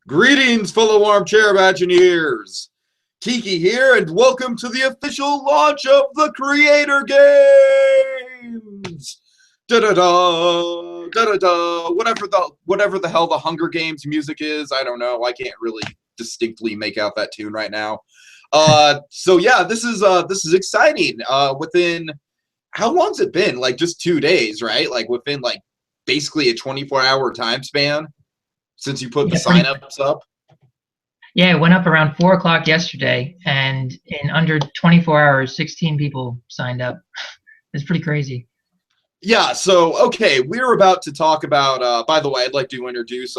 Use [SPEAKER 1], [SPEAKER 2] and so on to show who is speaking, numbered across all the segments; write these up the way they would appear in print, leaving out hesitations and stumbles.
[SPEAKER 1] Greetings, fellow armchair Imagineers! Tiki here, and welcome to the official launch of the Creator Games! Da-da-da, da-da-da, whatever the hell the Hunger Games music is, I don't know. I can't really distinctly make out that tune right now. So yeah, this is exciting. Within, how long's it been? Like just 2 days, right? Like within like basically a 24-hour time span since you put the sign-ups up?
[SPEAKER 2] Yeah, it went up around 4 o'clock yesterday, and in under 24 hours, 16 people signed up. It's pretty crazy.
[SPEAKER 1] Yeah, so, okay, we're about to talk about, by the way, I'd like to introduce,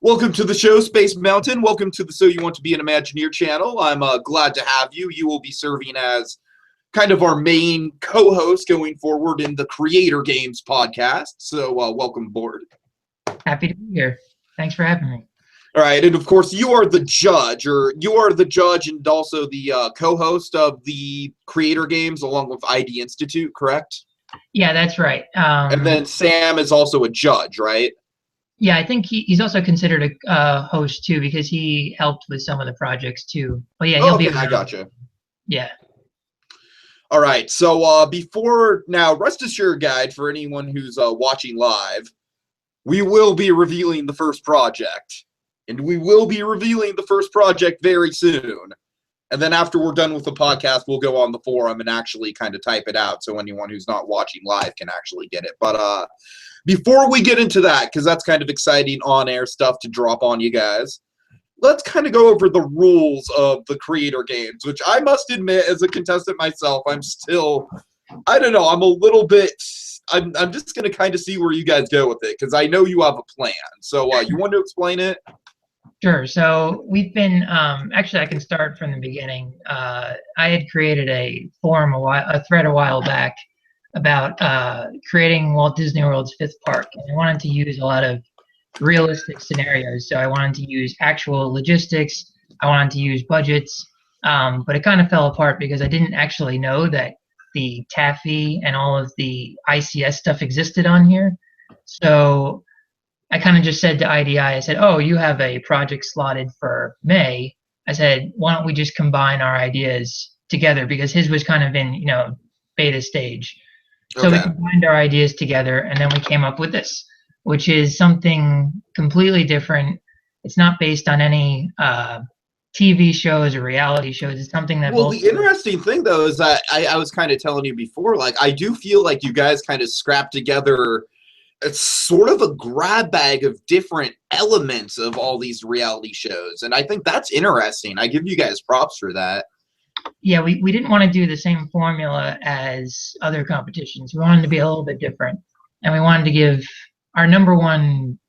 [SPEAKER 1] welcome to the show, Spacemt. Welcome to the So You Want to Be an Imagineer channel. I'm glad to have you. You will be serving as kind of our main co-host going forward in the Creator Games podcast, so welcome aboard.
[SPEAKER 2] Happy to be here. Thanks for having me.
[SPEAKER 1] All right, and of course, you are the judge and also the co-host of the Creator Games along with IDInstitute, correct?
[SPEAKER 2] Yeah, that's right.
[SPEAKER 1] And then Sam is also a judge, right?
[SPEAKER 2] Yeah, I think he's also considered a host too because he helped with some of the projects too. But yeah, he'll be.
[SPEAKER 1] I gotcha.
[SPEAKER 2] Yeah.
[SPEAKER 1] All right, so before now, rest assured, guide for anyone who's watching live, we will be revealing the first project. And we will be revealing the first project very soon. And then after we're done with the podcast, we'll go on the forum and actually kind of type it out so anyone who's not watching live can actually get it. But before we get into that, because that's kind of exciting on-air stuff to drop on you guys, let's kind of go over the rules of the Creator Games, which I must admit, as a contestant myself, I'm still, I don't know, I'm a little bit, I'm just going to kind of see where you guys go with it, because I know you have a plan. So you want to explain it?
[SPEAKER 2] Sure. So we've been actually I can start from the beginning. I had created a thread a while back about creating Walt Disney World's 5th park, and I wanted to use a lot of realistic scenarios. So I wanted to use actual logistics. I wanted to use budgets, but it kind of fell apart because I didn't actually know that the taffy and all of the ICS stuff existed on here. So I kind of just said to IDI, I said, oh, you have a project slotted for May. I said, why don't we just combine our ideas together? Because his was kind of in, beta stage. So we combined our ideas together, and then we came up with this, which is something completely different. It's not based on any TV shows or reality shows. It's something that
[SPEAKER 1] the interesting thing, though, is that I was kind of telling you before, like, I do feel like you guys kind of scrapped together it's sort of a grab bag of different elements of all these reality shows. And I think that's interesting. I give you guys props for that.
[SPEAKER 2] Yeah, we didn't want to do the same formula as other competitions. We wanted to be a little bit different. And we wanted to give our number one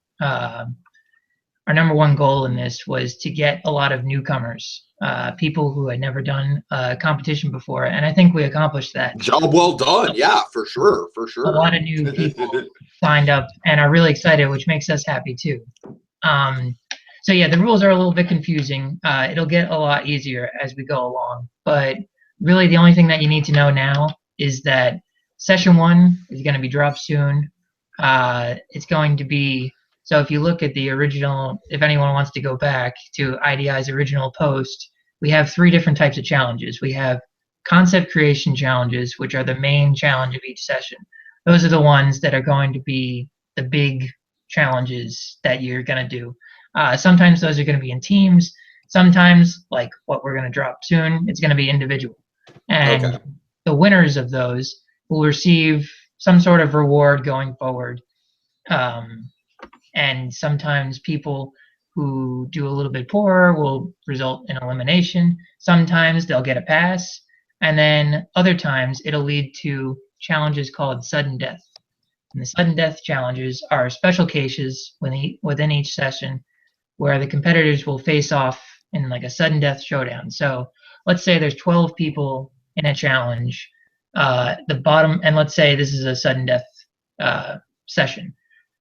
[SPEAKER 2] goal in this was to get a lot of newcomers, people who had never done a competition before, and I think we accomplished that.
[SPEAKER 1] Job well done. Yeah, for sure.
[SPEAKER 2] A lot of new people signed up and are really excited, which makes us happy too. So yeah, the rules are a little bit confusing. It'll get a lot easier as we go along, but really the only thing that you need to know now is that session 1 is going to be dropped soon. It's going to be, so if you look at the original, if anyone wants to go back to IDI's original post, we have 3 different types of challenges. We have concept creation challenges, which are the main challenge of each session. Those are the ones that are going to be the big challenges that you're going to do. Sometimes those are going to be in teams. Sometimes, like what we're going to drop soon, it's going to be individual. And the winners of those will receive some sort of reward going forward. And sometimes people who do a little bit poorer will result in elimination. Sometimes they'll get a pass. And then other times it'll lead to challenges called sudden death. And the sudden death challenges are special cases within each session where the competitors will face off in like a sudden death showdown. So let's say there's 12 people in a challenge. The bottom, and let's say this is a sudden death session.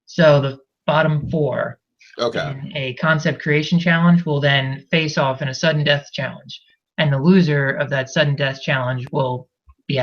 [SPEAKER 2] So the bottom 4 in a concept creation challenge will then face off in a sudden death challenge. And the loser of that sudden death challenge will be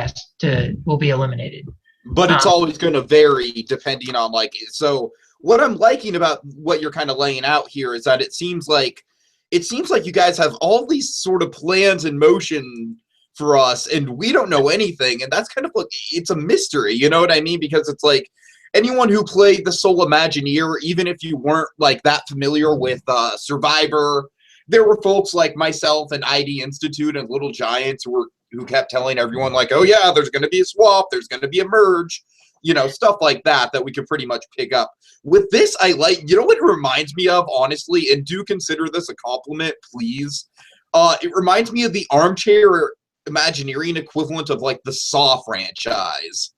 [SPEAKER 2] eliminated.
[SPEAKER 1] But it's always going to vary depending on, like, so what I'm liking about what you're kind of laying out here is that it seems like you guys have all these sort of plans in motion for us, and we don't know anything, and that's kind of like, it's a mystery, you know what I mean? Because it's like anyone who played the Soul Imagineer, even if you weren't like that familiar with Survivor, there were folks like myself and IDInstitute and Little Giants who kept telling everyone like, oh yeah, there's going to be a swap, there's going to be a merge, you know, stuff like that we could pretty much pick up. With this, I like, you know what it reminds me of, honestly, and do consider this a compliment, please. It reminds me of the Armchair Imagineering equivalent of like the Saw franchise.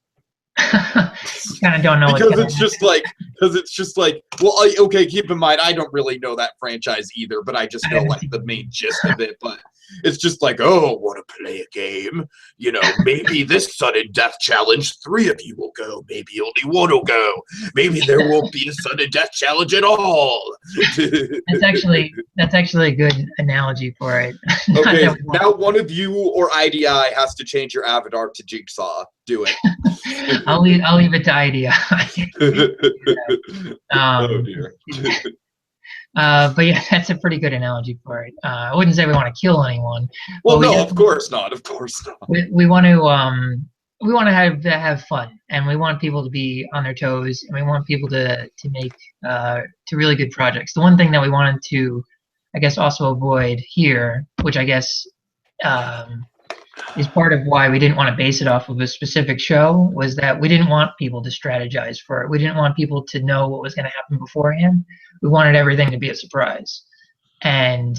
[SPEAKER 2] Kind of don't know
[SPEAKER 1] because it's just like, well, okay, keep in mind I don't really know that franchise either, but I just know like the main gist of it. But it's just like, oh, want to play a game? You know, maybe this sudden death challenge, 3 of you will go. Maybe only 1 will go. Maybe there won't be a sudden death challenge at all.
[SPEAKER 2] That's actually a good analogy for it.
[SPEAKER 1] Okay, now one of you or IDI has to change your avatar to Jigsaw. Do it.
[SPEAKER 2] I'll leave it to IDI.
[SPEAKER 1] Oh dear.
[SPEAKER 2] But yeah, that's a pretty good analogy for it. I wouldn't say we want to kill anyone.
[SPEAKER 1] Well, no, of course not. Of course not.
[SPEAKER 2] We want to have fun, and we want people to be on their toes, and we want people to make to really good projects. The one thing that we wanted to, I guess, also avoid here, which I guess is part of why we didn't want to base it off of a specific show, was that we didn't want people to strategize for it. We didn't want people to know what was going to happen beforehand. We wanted everything to be a surprise. And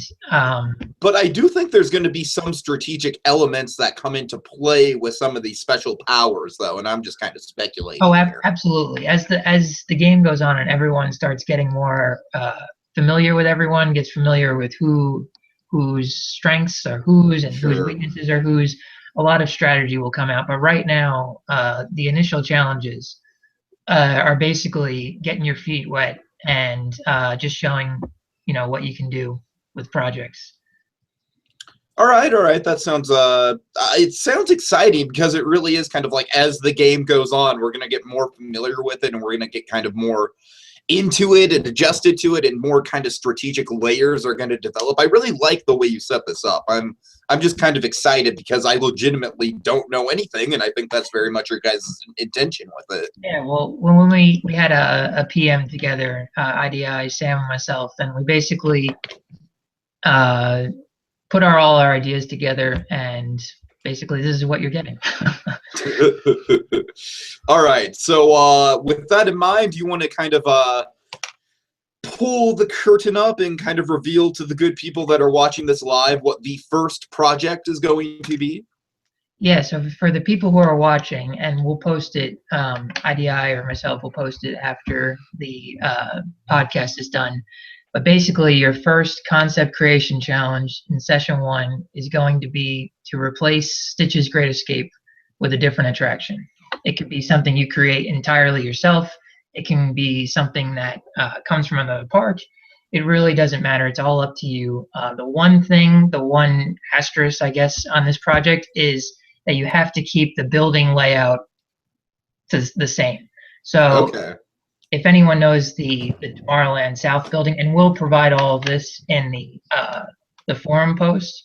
[SPEAKER 1] but I do think there's going to be some strategic elements that come into play with some of these special powers, though, and I'm just kind of speculating.
[SPEAKER 2] Oh, absolutely. As the game goes on and everyone starts getting more familiar with everyone, gets familiar with whose strengths are whose and whose weaknesses are whose, a lot of strategy will come out. But right now, the initial challenges are basically getting your feet wet and just showing, you know, what you can do with projects.
[SPEAKER 1] All right. That sounds it sounds exciting, because it really is kind of like, as the game goes on, we're going to get more familiar with it, and we're going to get kind of more into it and adjusted to it, and more kind of strategic layers are going to develop. I really like the way you set this up. I'm just kind of excited because I legitimately don't know anything, and I think that's very much your guys' intention with it.
[SPEAKER 2] Yeah, well, when we had a PM together, IDI, Sam, and myself, and we basically put all our ideas together, and basically this is what you're getting.
[SPEAKER 1] All right, so with that in mind, you want to kind of pull the curtain up and kind of reveal to the good people that are watching this live what the first project is going to be?
[SPEAKER 2] Yeah, so for the people who are watching, and we'll post it, IDI or myself will post it after the podcast is done. But basically, your first concept creation challenge in session 1 is going to be to replace Stitch's Great Escape with a different attraction. It could be something you create entirely yourself. It can be something that comes from another park. It really doesn't matter. It's all up to you. The one asterisk, I guess, on this project is that you have to keep the building layout the same. So if anyone knows the Tomorrowland South building, and we'll provide all of this in the forum post,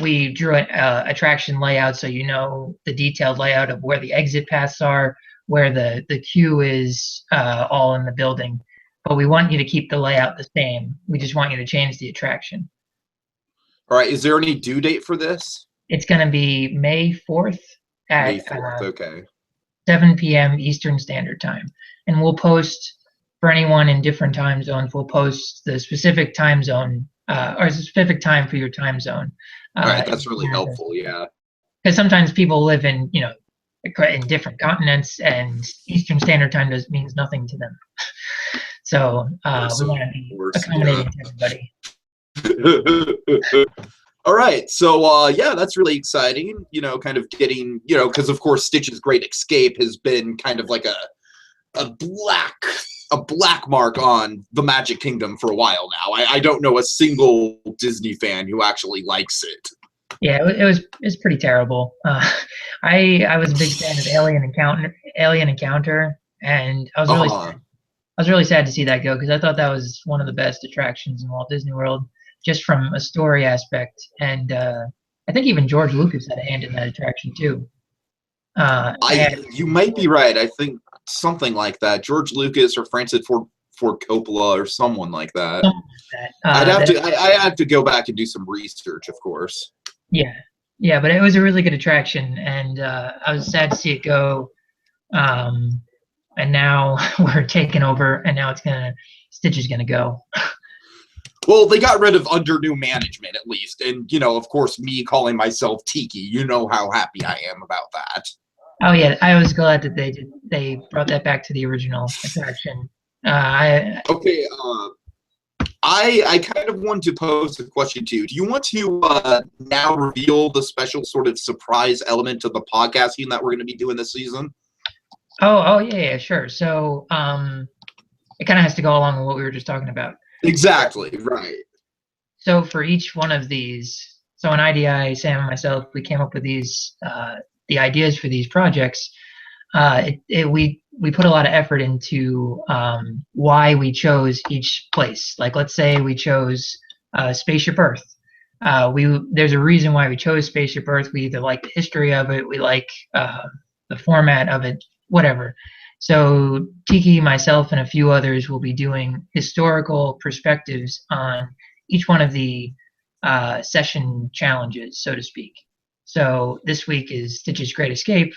[SPEAKER 2] we drew an attraction layout so you know the detailed layout of where the exit paths are, where the queue is, all in the building. But we want you to keep the layout the same. We just want you to change the attraction.
[SPEAKER 1] All right. Is there any due date for this?
[SPEAKER 2] It's going to be May 4th at
[SPEAKER 1] May 4th,
[SPEAKER 2] 7 p.m. Eastern Standard Time. And we'll post, for anyone in different time zones, we'll post the specific time zone, or specific time for your time zone.
[SPEAKER 1] All right, that's really helpful, yeah.
[SPEAKER 2] Because sometimes people live in, you know, in different continents, and Eastern Standard Time means nothing to them. So we want to be accommodating to everybody.
[SPEAKER 1] All right, so yeah, that's really exciting. You know, kind of getting, you know, because of course Stitch's Great Escape has been kind of like a black mark on the Magic Kingdom for a while now. I don't know a single Disney fan who actually likes it.
[SPEAKER 2] Yeah, it's pretty terrible. I was a big fan of Alien Encounter, and I was really sad was really sad to see that go because I thought that was one of the best attractions in Walt Disney World, just from a story aspect. And I think even George Lucas had a hand in that attraction too.
[SPEAKER 1] You might be right. I think something like that. George Lucas or Francis Ford Coppola or someone like that.
[SPEAKER 2] Something like that.
[SPEAKER 1] I have to go back and do some research, of course.
[SPEAKER 2] Yeah, yeah, but it was a really good attraction, and I was sad to see it go. And now we're taking over, and now Stitch is gonna go.
[SPEAKER 1] Well, they got rid of under new management at least, and of course, me calling myself Tiki. You know how happy I am about that.
[SPEAKER 2] Oh yeah, I was glad that they brought that back to the original attraction.
[SPEAKER 1] Okay, I kind of want to pose a question to you. Do you want to now reveal the special sort of surprise element to the podcasting that we're going to be doing this season?
[SPEAKER 2] Oh yeah, sure. So it kind of has to go along with what we were just talking about.
[SPEAKER 1] Exactly, right.
[SPEAKER 2] So for each one of these, so in IDI, Sam and myself, we came up with these the ideas for these projects. We put a lot of effort into why we chose each place. Like, let's say we chose Spaceship Earth. There's a reason why we chose Spaceship Earth. We either like the history of it, we like the format of it, whatever. So Tiki, myself, and a few others will be doing historical perspectives on each one of the session challenges, so to speak. So this week is Stitch's Great Escape.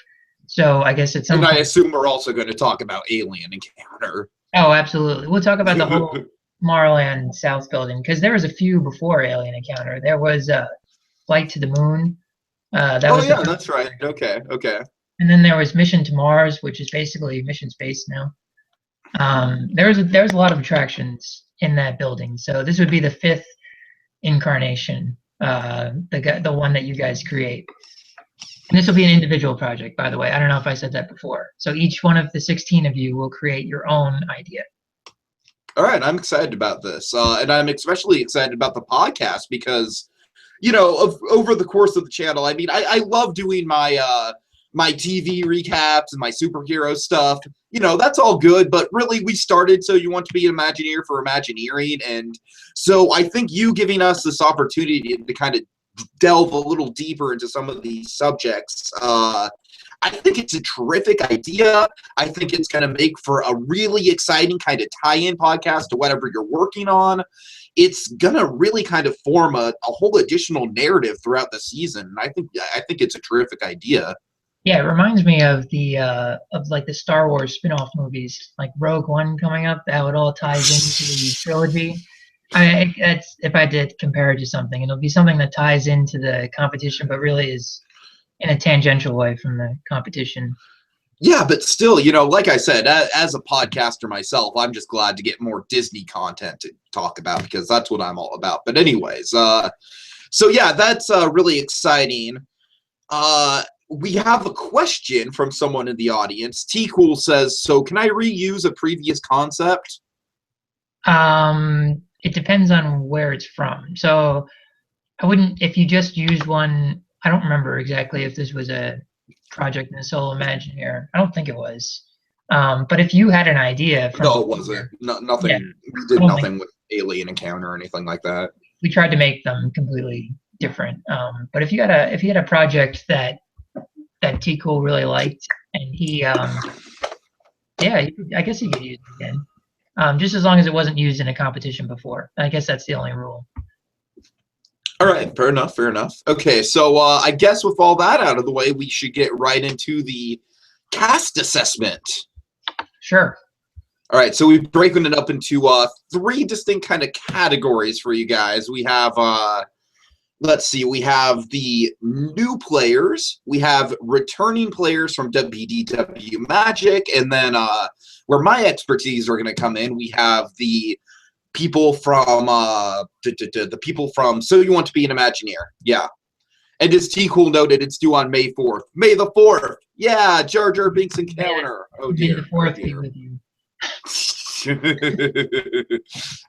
[SPEAKER 2] So I guess at some
[SPEAKER 1] point,
[SPEAKER 2] I
[SPEAKER 1] assume we're also going to talk about Alien Encounter.
[SPEAKER 2] Oh, absolutely. We'll talk about the whole Tomorrowland South building, because there was a few before Alien Encounter. There was Flight to the Moon.
[SPEAKER 1] That's right. Okay.
[SPEAKER 2] And then there was Mission to Mars, which is basically Mission Space now. There's a lot of attractions in that building. So this would be the 5th incarnation, the one that you guys create. And this will be an individual project, by the way. I don't know if I said that before. So each one of the 16 of you will create your own idea.
[SPEAKER 1] All right, I'm excited about this. And I'm especially excited about the podcast because, over the course of the channel, I mean, I love doing my my TV recaps and my superhero stuff. That's all good, but really we started So You Want to Be an Imagineer for Imagineering. And so I think you giving us this opportunity to kind of delve a little deeper into some of these subjects. I think it's a terrific idea. I think it's going to make for a really exciting kind of tie-in podcast to whatever you're working on. It's going to really kind of form a whole additional narrative throughout the season. And I think it's a terrific idea.
[SPEAKER 2] Yeah, it reminds me of the Star Wars spin-off movies, like Rogue One coming up, how it all ties into the trilogy. If I did compare it to something, it'll be something that ties into the competition, but really is in a tangential way from the competition.
[SPEAKER 1] Yeah, but still, like I said, as a podcaster myself, I'm just glad to get more Disney content to talk about because that's what I'm all about. But anyways, so yeah, that's really exciting. We have a question from someone in the audience. T-Cool says, so can I reuse a previous concept?
[SPEAKER 2] It depends on where it's from. So I wouldn't, if you just use one, I don't remember exactly if this was a project in the Solo Imagineer. I don't think it was. But if you had an idea from
[SPEAKER 1] No, it wasn't. Nothing. Yeah, we did nothing with Alien Encounter or anything like that.
[SPEAKER 2] We tried to make them completely different. But if you had a project that T-Cool really liked and he I guess he could use it again. Just as long as it wasn't used in a competition before. I guess that's the only rule.
[SPEAKER 1] All right, fair enough. Okay, so I guess with all that out of the way, we should get right into the cast assessment.
[SPEAKER 2] Sure.
[SPEAKER 1] All right, so we've broken it up into 3 distinct kind of categories for you guys. We have, let's see, we have the new players, we have returning players from WDWMagic, and then where my expertise are going to come in, we have the people from the people from So You Want to Be an Imagineer. Yeah. And as T-Cool noted, it's due on May 4th. May the 4th. Yeah, Jar Jar Binks Encounter. Oh dear.
[SPEAKER 2] May the 4th be with you.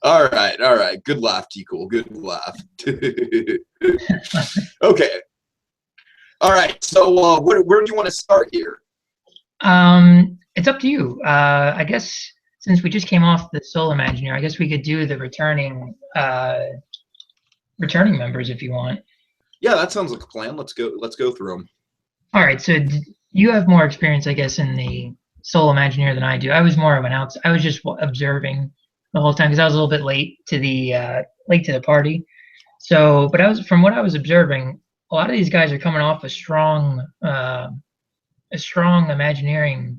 [SPEAKER 1] All right. Good laugh, T-Cool. Good laugh. Okay. All right. So where do you want to start here?
[SPEAKER 2] It's up to you. I guess since we just came off the Soul Imagineer, I guess we could do the returning members if you want.
[SPEAKER 1] Yeah, that sounds like a plan. Let's go through them.
[SPEAKER 2] All right, so you have more experience, I guess, in the Soul Imagineer than I do. I was more of an I was just observing the whole time because I was a little bit late to the party. So, but from what I was observing, a lot of these guys are coming off a strong Imagineering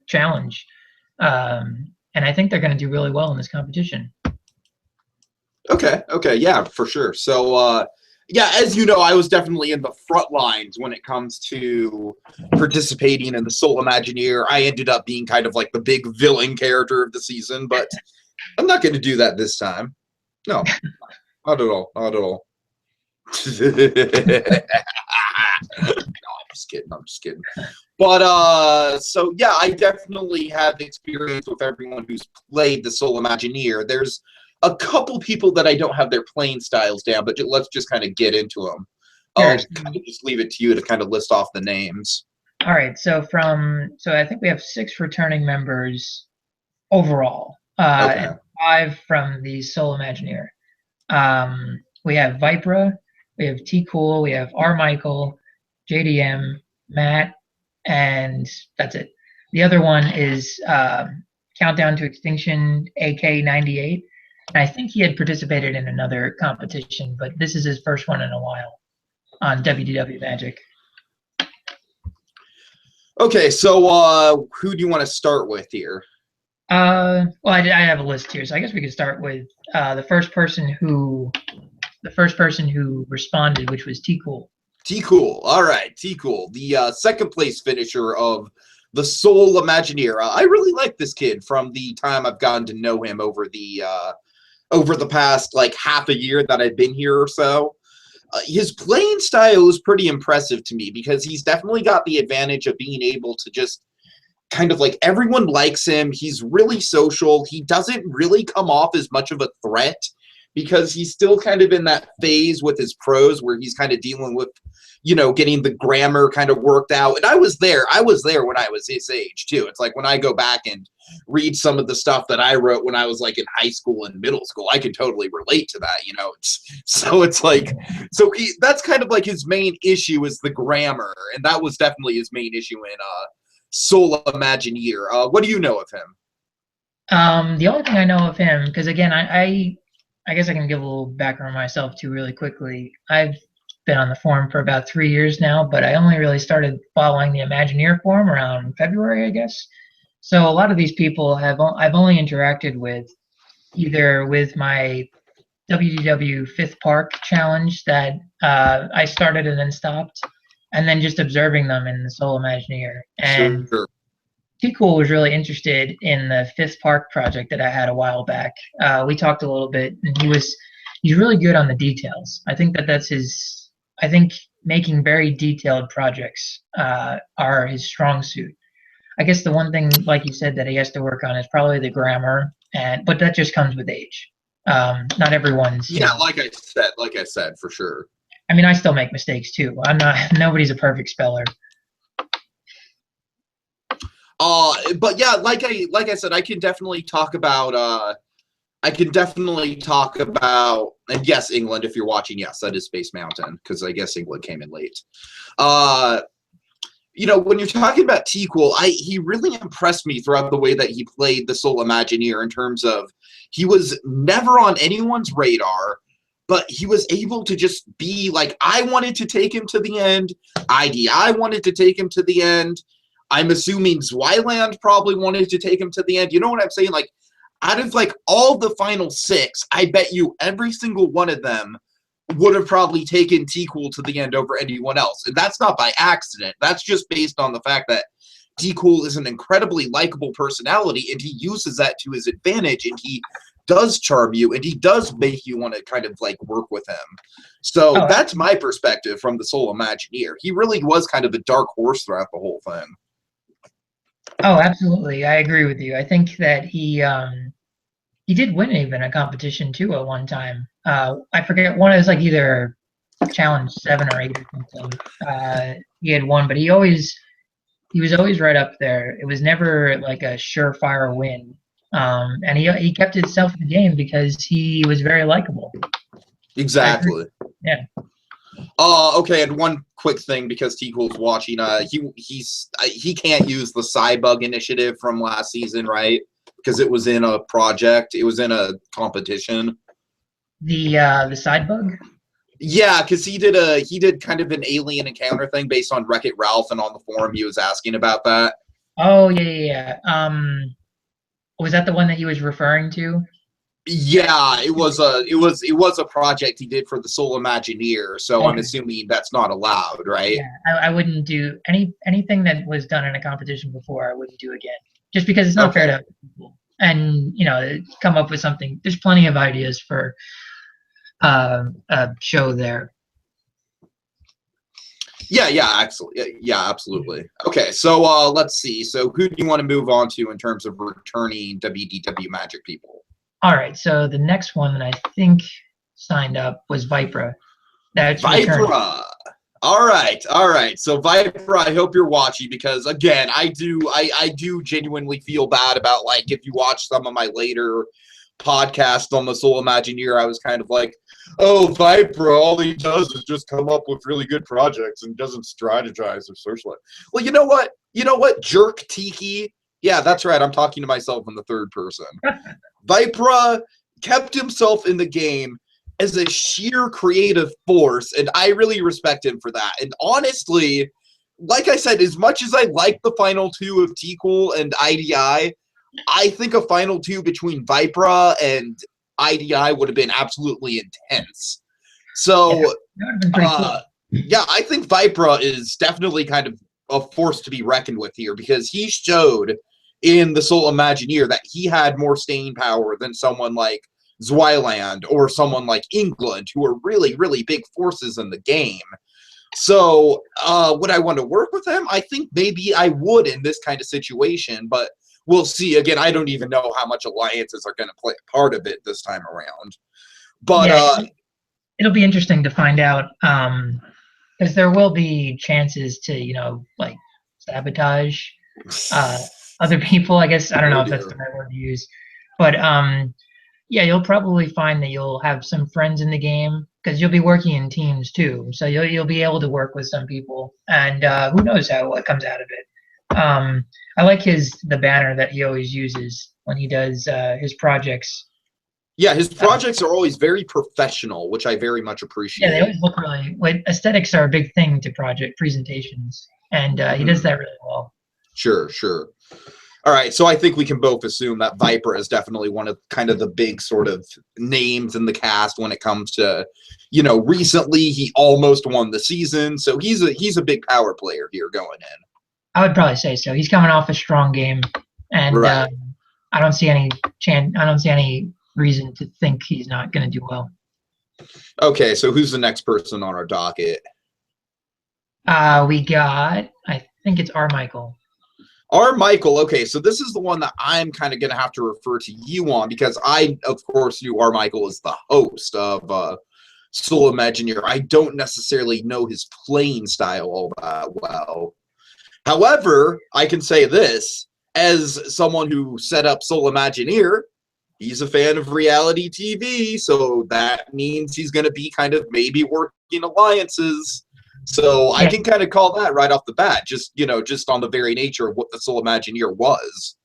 [SPEAKER 2] challenge, and I think they're going to do really well in this competition.
[SPEAKER 1] Okay, yeah, for sure. So, yeah, as you know, I was definitely in the front lines when it comes to participating in the Soul Imagineer. I ended up being kind of like the big villain character of the season, but I'm not going to do that this time. No, not at all. Not at all. No, I'm just kidding. But, so, yeah, I definitely have experience with everyone who's played the Soul Imagineer. There's a couple people that I don't have their playing styles down, but let's just kind of get into them. I'll kind of just leave it to you to kind of list off the names.
[SPEAKER 2] All right. So I think we have 6 returning members overall, and 5 from the Soul Imagineer. We have Vipra, we have T Cool, we have R Michael, JDM, Matt, and that's it. The other one is Countdown to Extinction, AK98. And I think he had participated in another competition, but this is his first one in a while on WDWMagic. Okay,
[SPEAKER 1] so who do you want to start with here?
[SPEAKER 2] Well, I have a list here, so I guess we could start with the first person who responded, which was T Cool.
[SPEAKER 1] T Cool, all right, T Cool, the second place finisher of the Soul Imagineer. I really like this kid from the time I've gotten to know him over the past like half a year that I've been here or so. His playing style is pretty impressive to me because he's definitely got the advantage of being able to just kind of like everyone likes him. He's really social. He doesn't really come off as much of a threat because he's still kind of in that phase with his prose where he's kind of dealing with, you know, getting the grammar kind of worked out. And I was there when I was his age too. It's like when I go back and read some of the stuff that I wrote when I was like in high school and middle school, I can totally relate to that, you know. That's kind of like his main issue is the grammar, and that was definitely his main issue in Soul Imagineer. What do you know of him?
[SPEAKER 2] The only thing I know of him, because again, I guess I can give a little background on myself too really quickly. I've been on the forum for about 3 years now, but I only really started following the Imagineer forum around February, I guess. So a lot of these people I've only interacted with either with my WDW 5th Park challenge that I started and then stopped, and then just observing them in the Soul Imagineer. And
[SPEAKER 1] sure.
[SPEAKER 2] T Cool was really interested in the 5th Park project that I had a while back. We talked a little bit, and he's really good on the details. I think that's his. I think making very detailed projects are his strong suit. I guess the one thing, like you said, that he has to work on is probably the grammar, but that just comes with age. Not everyone's.
[SPEAKER 1] Yeah, like I said, for sure.
[SPEAKER 2] I mean, I still make mistakes too. Nobody's a perfect speller.
[SPEAKER 1] But yeah, like I said, I can definitely talk about. And yes, England, if you're watching, yes, that is Space Mountain, because I guess England came in late. You know, when you're talking about T Cool, he really impressed me throughout the way that he played the Soul Imagineer in terms of he was never on anyone's radar, but he was able to just be like, I wanted to take him to the end. I wanted to take him to the end. I'm assuming Zwyland probably wanted to take him to the end. You know what I'm saying? Like, out of like all the final 6, I bet you every single one of them would have probably taken T Cool to the end over anyone else. And that's not by accident. That's just based on the fact that T Cool is an incredibly likable personality, and he uses that to his advantage, and he does charm you, and he does make you want to kind of like work with him. So that's my perspective from the Soul Imagineer. He really was kind of a dark horse throughout the whole thing.
[SPEAKER 2] Oh, absolutely. I agree with you. I think that he did win even a competition too at one time. I forget, one is like either challenge 7 or 8 or something. He had won, but he always he was always right up there. It was never like a surefire win. And he kept himself in the game because he was very likable.
[SPEAKER 1] Exactly.
[SPEAKER 2] Yeah.
[SPEAKER 1] Okay, and one quick thing because T-Cool's watching. He can't use the Cybug initiative from last season, right? Because it was in a project. It was in a competition.
[SPEAKER 2] The side bug.
[SPEAKER 1] Yeah, because he did kind of an alien encounter thing based on Wreck-It Ralph, and on the forum he was asking about that.
[SPEAKER 2] Oh yeah. Was that the one that he was referring to?
[SPEAKER 1] Yeah, it was a project he did for the Soul Imagineer, so
[SPEAKER 2] Okay.
[SPEAKER 1] I'm assuming that's not allowed, right?
[SPEAKER 2] Yeah, I wouldn't do anything that was done in a competition before. I wouldn't do again, just because it's not fair to people. And come up with something. There's plenty of ideas for a show there.
[SPEAKER 1] Yeah, absolutely. Okay, so let's see. So who do you want to move on to in terms of returning WDWMagic people?
[SPEAKER 2] All right, so the next one that I think signed up was Vipra. That's
[SPEAKER 1] Vipra. All right. So Vipra, I hope you're watching because again, I do genuinely feel bad about, like, if you watch some of my later podcasts on the Soul Imagineer, I was kind of like, oh, Vipra, all he does is just come up with really good projects and doesn't strategize or socialize. Well, you know what? Jerk Tiki. Yeah, that's right. I'm talking to myself in the third person. Vipra kept himself in the game as a sheer creative force, and I really respect him for that. And honestly, like I said, as much as I like the final two of T-Cool and IDI, I think a final two between Vipra and IDI would have been absolutely intense. So, yeah, I think Vipra is definitely kind of a force to be reckoned with here because he showed in the Soul Imagineer that he had more staying power than someone like Zwyland or someone like England, who are really, really big forces in the game. So, would I want to work with him? I think maybe I would in this kind of situation, but we'll see. Again, I don't even know how much alliances are going to play a part of it this time around. But
[SPEAKER 2] yeah, it'll be interesting to find out, because there will be chances to, like, sabotage other people. I guess I don't know if that's the right word to use, but yeah, you'll probably find that you'll have some friends in the game because you'll be working in teams too. So you'll be able to work with some people, and who knows what comes out of it. I like the banner that he always uses when he does his projects.
[SPEAKER 1] Yeah, his projects are always very professional, which I very much appreciate.
[SPEAKER 2] Yeah, they always look really. Aesthetics are a big thing to project presentations, and he does that really well.
[SPEAKER 1] Sure. All right, so I think we can both assume that Vipra is definitely one of kind of the big sort of names in the cast when it comes to, recently he almost won the season, so he's a big power player here going in.
[SPEAKER 2] I would probably say so. He's coming off a strong game, and
[SPEAKER 1] right.
[SPEAKER 2] I don't see any reason to think he's not going to do well.
[SPEAKER 1] Okay, so who's the next person on our docket?
[SPEAKER 2] We got, I think it's Michael.
[SPEAKER 1] Michael, okay, so this is the one that I'm kind of going to have to refer to you on because I, of course, knew Michael as the host of Soul Imagineer. I don't necessarily know his playing style all that well. However, I can say this, as someone who set up Soul Imagineer, he's a fan of reality TV, so that means he's going to be kind of maybe working alliances. So I can kind of call that right off the bat, just on the very nature of what the Soul Imagineer was.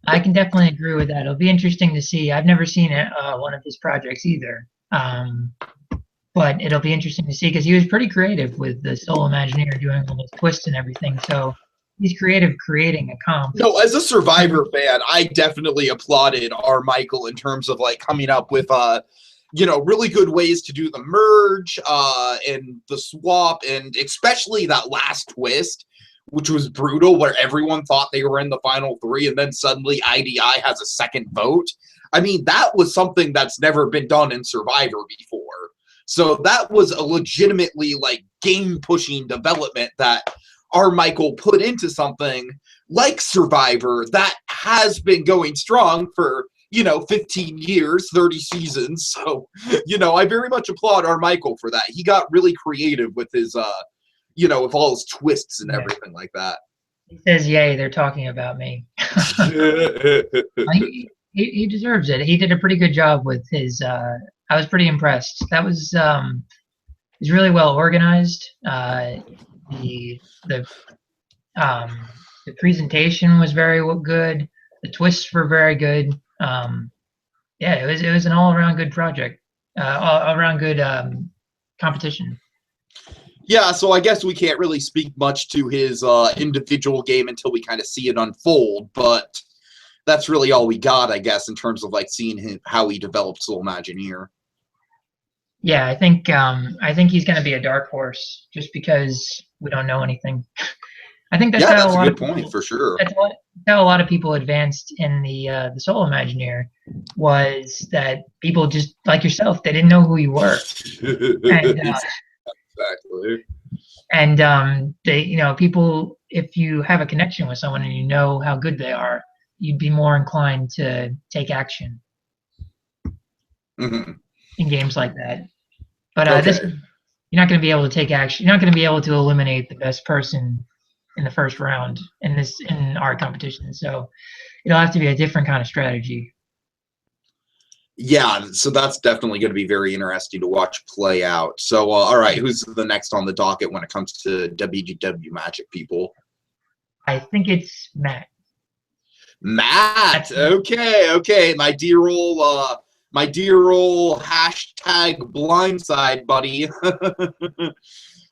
[SPEAKER 2] I can definitely agree with that. It'll be interesting to see. I've never seen one of his projects either, but it'll be interesting to see because he was pretty creative with the Soul Imagineer doing all those twists and everything. So he's creative creating a comp.
[SPEAKER 1] No, as a Survivor fan, I definitely applauded Michael in terms of like coming up with really good ways to do the merge and the swap, and especially that last twist, which was brutal, where everyone thought they were in the final three, and then suddenly IDI has a second vote. I mean, that was something that's never been done in Survivor before. So that was a legitimately like game-pushing development that Michael put into something like Survivor that has been going strong for 15 years, 30 seasons. So, I very much applaud Michael for that. He got really creative with his, you know, with all his twists and
[SPEAKER 2] Yeah.
[SPEAKER 1] everything like that.
[SPEAKER 2] He says, "Yay, they're talking about me." He deserves it. He did a pretty good job with his. I was pretty impressed. That was he's really well organized. The the the presentation was very good. The twists were very good. Yeah, it was an all around good project. All around good competition.
[SPEAKER 1] Yeah, so I guess we can't really speak much to his individual game until we kind of see it unfold, but that's really all we got, I guess, in terms of like seeing him, how he developed Soul Imagineer.
[SPEAKER 2] Yeah, I think he's going to be a dark horse just because we don't know anything. I think that's
[SPEAKER 1] Yeah,
[SPEAKER 2] how
[SPEAKER 1] that's
[SPEAKER 2] a
[SPEAKER 1] a
[SPEAKER 2] lot
[SPEAKER 1] good
[SPEAKER 2] of people,
[SPEAKER 1] point for sure.
[SPEAKER 2] that's how a lot of people advanced in the Soul Imagineer was that people just like yourself, they didn't know who you were, and
[SPEAKER 1] Exactly.
[SPEAKER 2] they, you know, people, if you have a connection with someone and you know how good they are, you'd be more inclined to take action
[SPEAKER 1] Mm-hmm.
[SPEAKER 2] in games like that. But this,
[SPEAKER 1] Okay.
[SPEAKER 2] you're not going to be able to take action. You're not going to be able to eliminate the best person in the first round in our competition. So it'll have to be a different kind of strategy.
[SPEAKER 1] Yeah, so that's definitely going to be very interesting to watch play out. So, all right, who's the next on the docket when it comes to WDWMagic people?
[SPEAKER 2] I think it's Matt.
[SPEAKER 1] Matt. Okay. My dear old hashtag blindside buddy.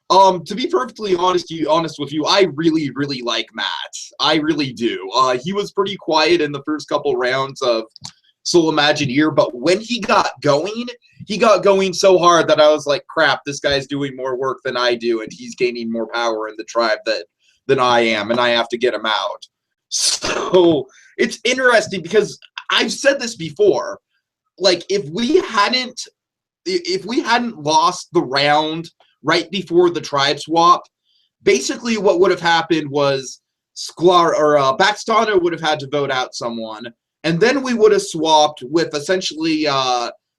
[SPEAKER 1] To be perfectly honest with you, I really like Matt. I really do. He was pretty quiet in the first couple rounds of Soul Imagineer, but when he got going so hard that I was like, crap, this guy's doing more work than I do, and he's gaining more power in the tribe than I am, and I have to get him out. So it's interesting because I've said this before. Like, if we hadn't lost the round right before the tribe swap, basically what would have happened was Baxtano would have had to vote out someone, and then we would have swapped with essentially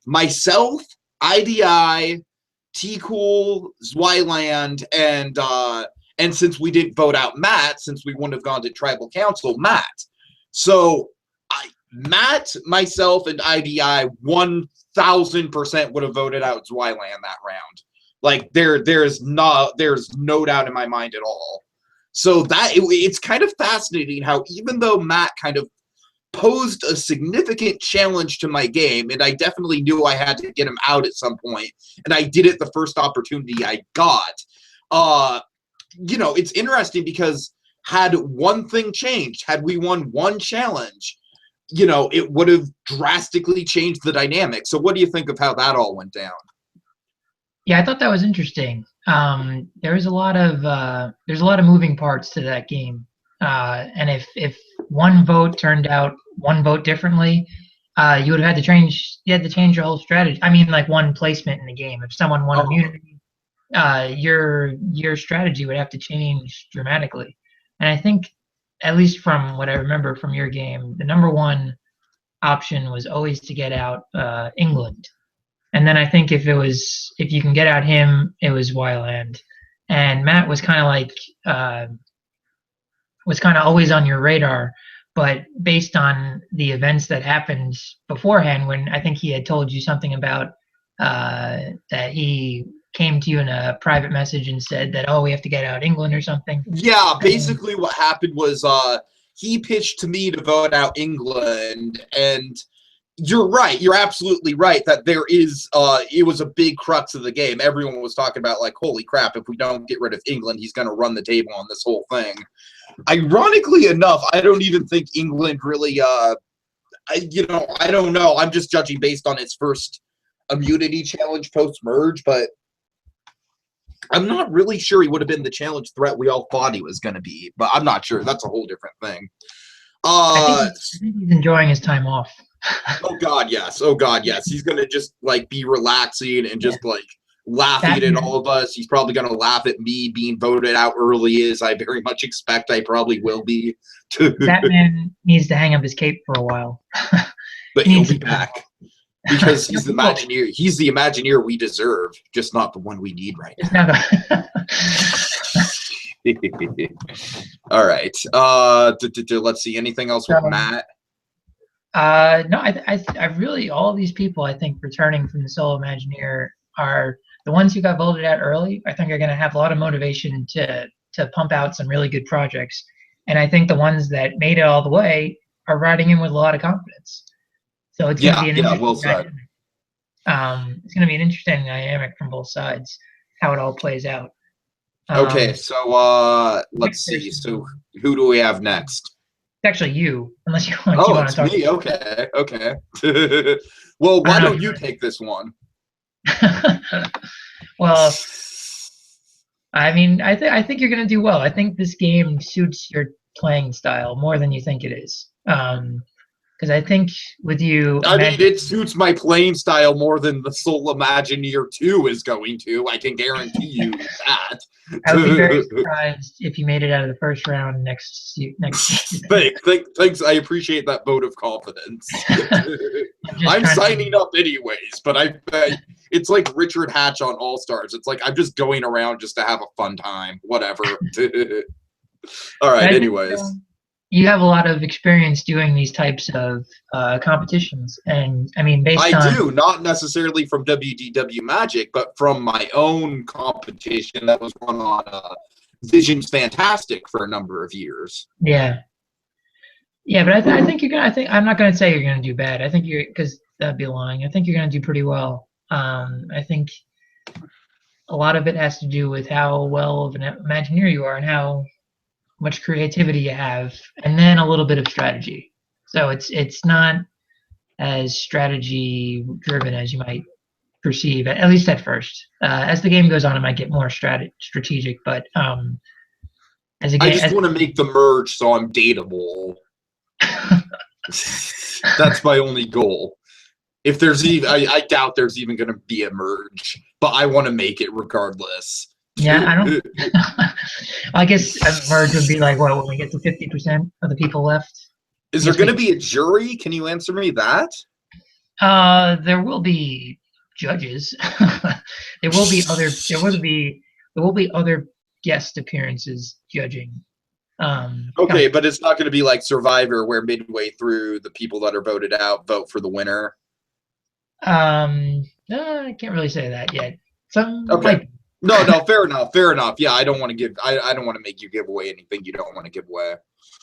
[SPEAKER 1] myself, IDI, T-Cool, Zwyland, and since we didn't vote out Matt, since we wouldn't have gone to tribal council, Matt. So Matt, myself, and IDI 1000% would have voted out Zwyland that round. Like there's no doubt in my mind at all. So it's kind of fascinating how even though Matt kind of posed a significant challenge to my game, and I definitely knew I had to get him out at some point, and I did it the first opportunity I got. You know, it's interesting because had one thing changed, had we won one challenge, you know, it would have drastically changed the dynamic. So what do you think of how that all went down?
[SPEAKER 2] Yeah, I thought that was interesting. There's a lot of moving parts to that game, and if one vote turned out one vote differently, you would have had to change. You had to change your whole strategy. I mean, like one placement in the game. If someone won immunity, your strategy would have to change dramatically. And I think, at least from what I remember from your game, the number one option was always to get out England. And then I think if you can get out him, it was Wyland. And Matt was kind of like always on your radar, but based on the events that happened beforehand, when I think he had told you something about that he came to you in a private message and said that, oh, we have to get out England or something.
[SPEAKER 1] Yeah, basically what happened was he pitched to me to vote out England, and you're right. You're absolutely right that there is it was a big crux of the game. Everyone was talking about, like, holy crap, if we don't get rid of England, he's going to run the table on this whole thing. Ironically enough, I don't even think England really I don't know. I'm just judging based on its first immunity challenge post-merge, but I'm not really sure he would have been the challenge threat we all thought he was going to be, but I'm not sure. That's a whole different thing.
[SPEAKER 2] I think he's enjoying his time off.
[SPEAKER 1] Oh God, yes. Oh God, yes. He's gonna just like be relaxing and just like laughing at all of us. He's probably gonna laugh at me being voted out early, as I very much expect I probably will be.
[SPEAKER 2] Batman needs to hang up his cape for a while.
[SPEAKER 1] But he'll be back because he's the Imagineer. He's the Imagineer we deserve, just not the one we need right now. All right. Let's see. Anything else with Matt?
[SPEAKER 2] No, I really, all of these people, I think, returning from the Solo Imagineer are the ones who got voted out early. I think are going to have a lot of motivation to pump out some really good projects. And I think the ones that made it all the way are riding in with a lot of confidence. So it's going to be an interesting dynamic. It's going to be an interesting dynamic from both sides, how it all plays out.
[SPEAKER 1] Okay, so let's see. So who do we have next?
[SPEAKER 2] It's actually you, unless you want,
[SPEAKER 1] you want to talk. Me? Okay, okay. Well, why don't you take this one?
[SPEAKER 2] Well, I mean, I think you're going to do well. I think this game suits your playing style more than you think it is. Because I think with you...
[SPEAKER 1] I mean, it suits my playing style more than the Soul Imagineer 2 is going to. I can guarantee you that.
[SPEAKER 2] I would be very surprised if you made it out of the first round next season.
[SPEAKER 1] Thanks. I appreciate that vote of confidence. I'm signing up anyways, but it's like Richard Hatch on All Stars. It's like I'm just going around just to have a fun time. Whatever. All right, anyways.
[SPEAKER 2] You have a lot of experience doing these types of competitions, and I mean,
[SPEAKER 1] I do, not necessarily from WDWMagic, but from my own competition that was run on Vision's Fantastic for a number of years.
[SPEAKER 2] Yeah, yeah, but I think you're gonna. I'm not gonna say you're gonna do bad. I think you're, because that'd be lying. I think you're gonna do pretty well. I think a lot of it has to do with how well of an Imagineer you are and how much creativity you have, and then a little bit of strategy. So it's not as strategy driven as you might perceive, at least at first. As the game goes on, it might get more strategic, but as a game,
[SPEAKER 1] I just want to make the merge so I'm dateable. That's my only goal. If there's even, I doubt there's even going to be a merge, but I want to make it regardless.
[SPEAKER 2] Yeah, I don't. I guess a merge would be like, what, when we get to 50% of the people left?
[SPEAKER 1] Is there going to be a jury? Can you answer me that?
[SPEAKER 2] There will be judges. There will be other guest appearances judging.
[SPEAKER 1] Okay, but it's not going to be like Survivor, where midway through the people that are voted out vote for the winner.
[SPEAKER 2] I can't really say that yet.
[SPEAKER 1] Okay. No, fair enough. Yeah, I don't want to make you give away anything you don't want to give away.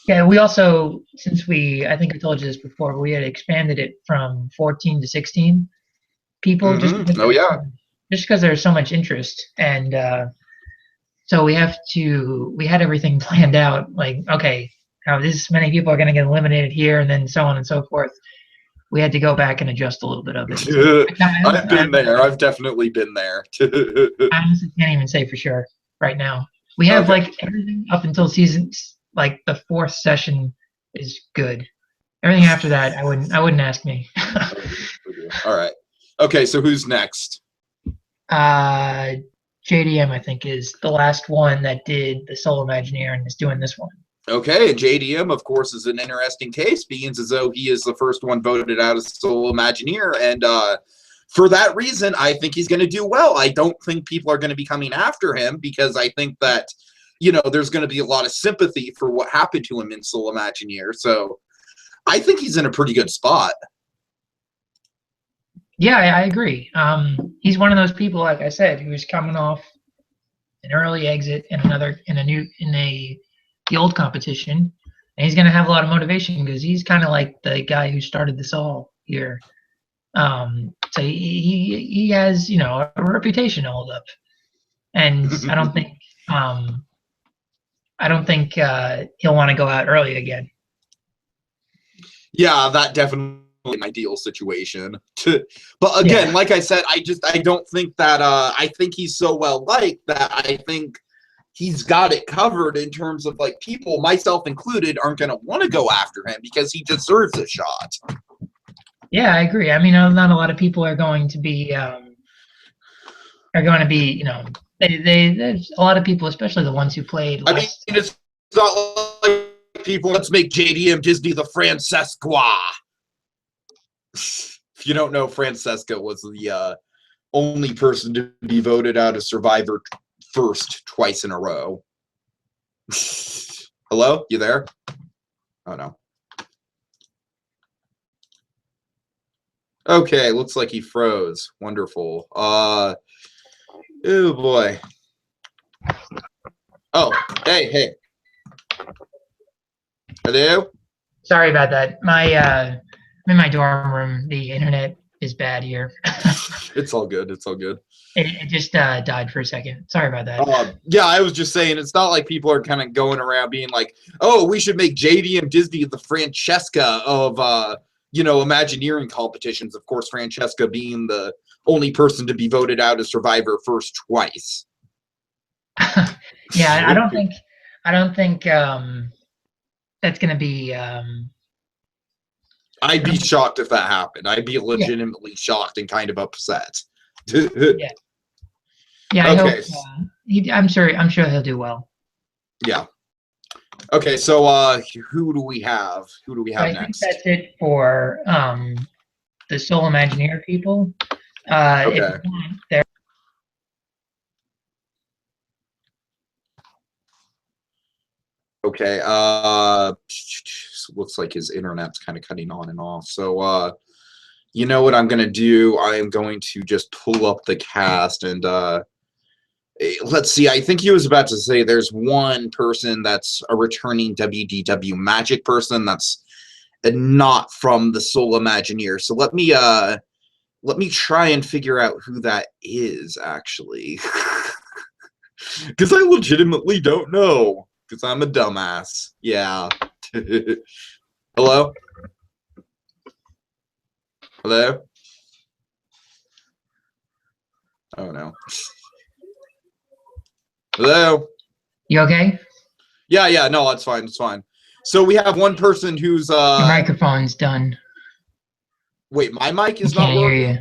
[SPEAKER 2] Yeah, we also, I think I told you this before, but we had expanded it from 14 to 16 people. Just because there's so much interest, and so we had everything planned out. Like, okay, now this many people are going to get eliminated here, and then so on and so forth. We had to go back and adjust a little bit of it.
[SPEAKER 1] I've been there. I've definitely been there.
[SPEAKER 2] I honestly can't even say for sure right now. We have like everything up until seasons, like the 4th session is good. Everything after that, I wouldn't ask me.
[SPEAKER 1] All right. Okay, so who's next?
[SPEAKER 2] JDM, I think, is the last one that did the Soul Imagineer and is doing this one.
[SPEAKER 1] Okay, and JDM, of course, is an interesting case, being as though he is the first one voted out as Soul Imagineer, and for that reason, I think he's going to do well. I don't think people are going to be coming after him, because I think that, there's going to be a lot of sympathy for what happened to him in Soul Imagineer, so I think he's in a pretty good spot.
[SPEAKER 2] Yeah, I agree. He's one of those people, like I said, who's coming off an early exit in the old competition, and he's going to have a lot of motivation because he's kind of like the guy who started this all here. So he has, a reputation to hold up, and I don't think he'll want to go out early again.
[SPEAKER 1] Yeah, that definitely an ideal situation. But again, like I said, I don't think that I think he's so well liked that I think he's got it covered in terms of, like, people, myself included, aren't going to want to go after him because he deserves a shot.
[SPEAKER 2] Yeah, I agree. I mean, not a lot of people are going to be, there's a lot of people, especially the ones who played.
[SPEAKER 1] I mean, it's not like people, let's make JDM Disney the Francesca. If you don't know, Francesca was the only person to be voted out of Survivor first twice in a row. Hello? You there? Oh, no. Okay, looks like he froze. Wonderful. Oh, boy. Oh, hey. Hello?
[SPEAKER 2] Sorry about that. I'm in my dorm room. The internet is bad here.
[SPEAKER 1] It's all good. It's all good.
[SPEAKER 2] It just died for a second. Sorry about that.
[SPEAKER 1] Yeah, I was just saying, it's not like people are kind of going around being like, oh, we should make JDM Disney the Francesca of, Imagineering competitions. Of course, Francesca being the only person to be voted out as Survivor first twice.
[SPEAKER 2] Yeah, I don't think that's going to be.
[SPEAKER 1] I'd be shocked if that happened. I'd be legitimately shocked and kind of upset.
[SPEAKER 2] Yeah. Yeah, I hope. I'm sure he'll do well.
[SPEAKER 1] Yeah. Okay, so who do we have? Who do we have next?
[SPEAKER 2] I think that's it for the Soul Imagineer people.
[SPEAKER 1] Okay. Okay. Looks like his internet's kind of cutting on and off. So you know what I'm gonna do? I am going to just pull up the cast and let's see. I think he was about to say there's one person that's a returning WDWMagic person that's not from the Soul Imagineer. So let me try and figure out who that is actually, because I legitimately don't know. Because I'm a dumbass. Yeah. Hello? Hello? Oh, no. Hello?
[SPEAKER 2] You okay?
[SPEAKER 1] Yeah, no, it's fine, it's fine. So we have one person who's...
[SPEAKER 2] Your microphone's done.
[SPEAKER 1] Wait, my mic is not working? I can't hear you.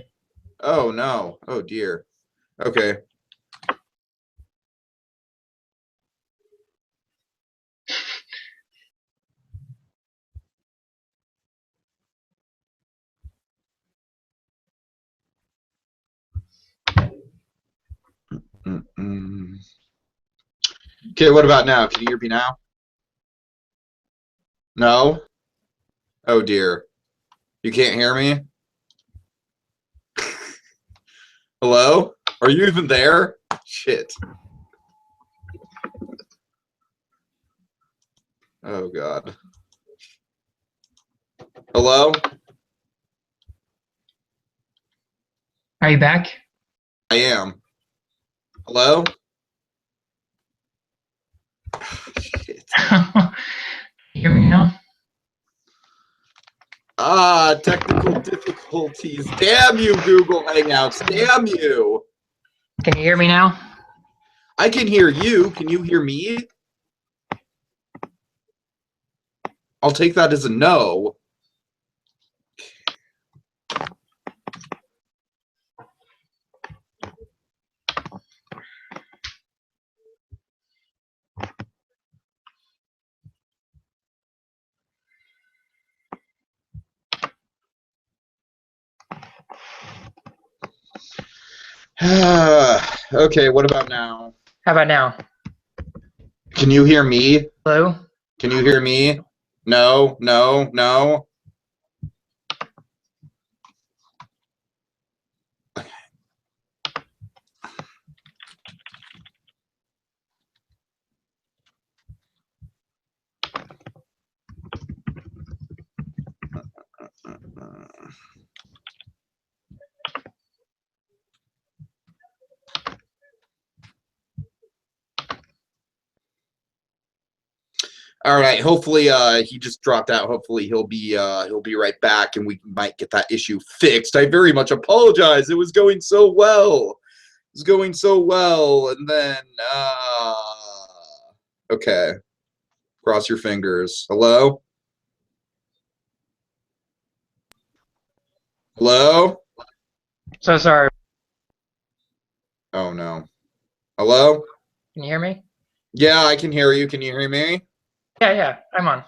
[SPEAKER 1] Oh, no. Oh, dear. Okay. Okay, what about now? Can you hear me now? No? Oh, dear. You can't hear me? Hello? Are you even there? Shit. Oh, God. Hello?
[SPEAKER 2] Are you back?
[SPEAKER 1] I am. Hello? Shit.
[SPEAKER 2] You hear me now?
[SPEAKER 1] Technical difficulties. Damn you, Google Hangouts. Damn you.
[SPEAKER 2] Can you hear me now?
[SPEAKER 1] I can hear you. Can you hear me? I'll take that as a no. Okay, what about now?
[SPEAKER 2] How about now?
[SPEAKER 1] Can you hear me?
[SPEAKER 2] Hello?
[SPEAKER 1] Can you hear me? No, no, no. All right. Hopefully, he just dropped out. Hopefully, he'll be right back, and we might get that issue fixed. I very much apologize. It was going so well. It was going so well, and then okay. Cross your fingers. Hello. Hello.
[SPEAKER 2] So sorry.
[SPEAKER 1] Oh no. Hello.
[SPEAKER 2] Can you hear me?
[SPEAKER 1] Yeah, I can hear you. Can you hear me?
[SPEAKER 2] Yeah, I'm on.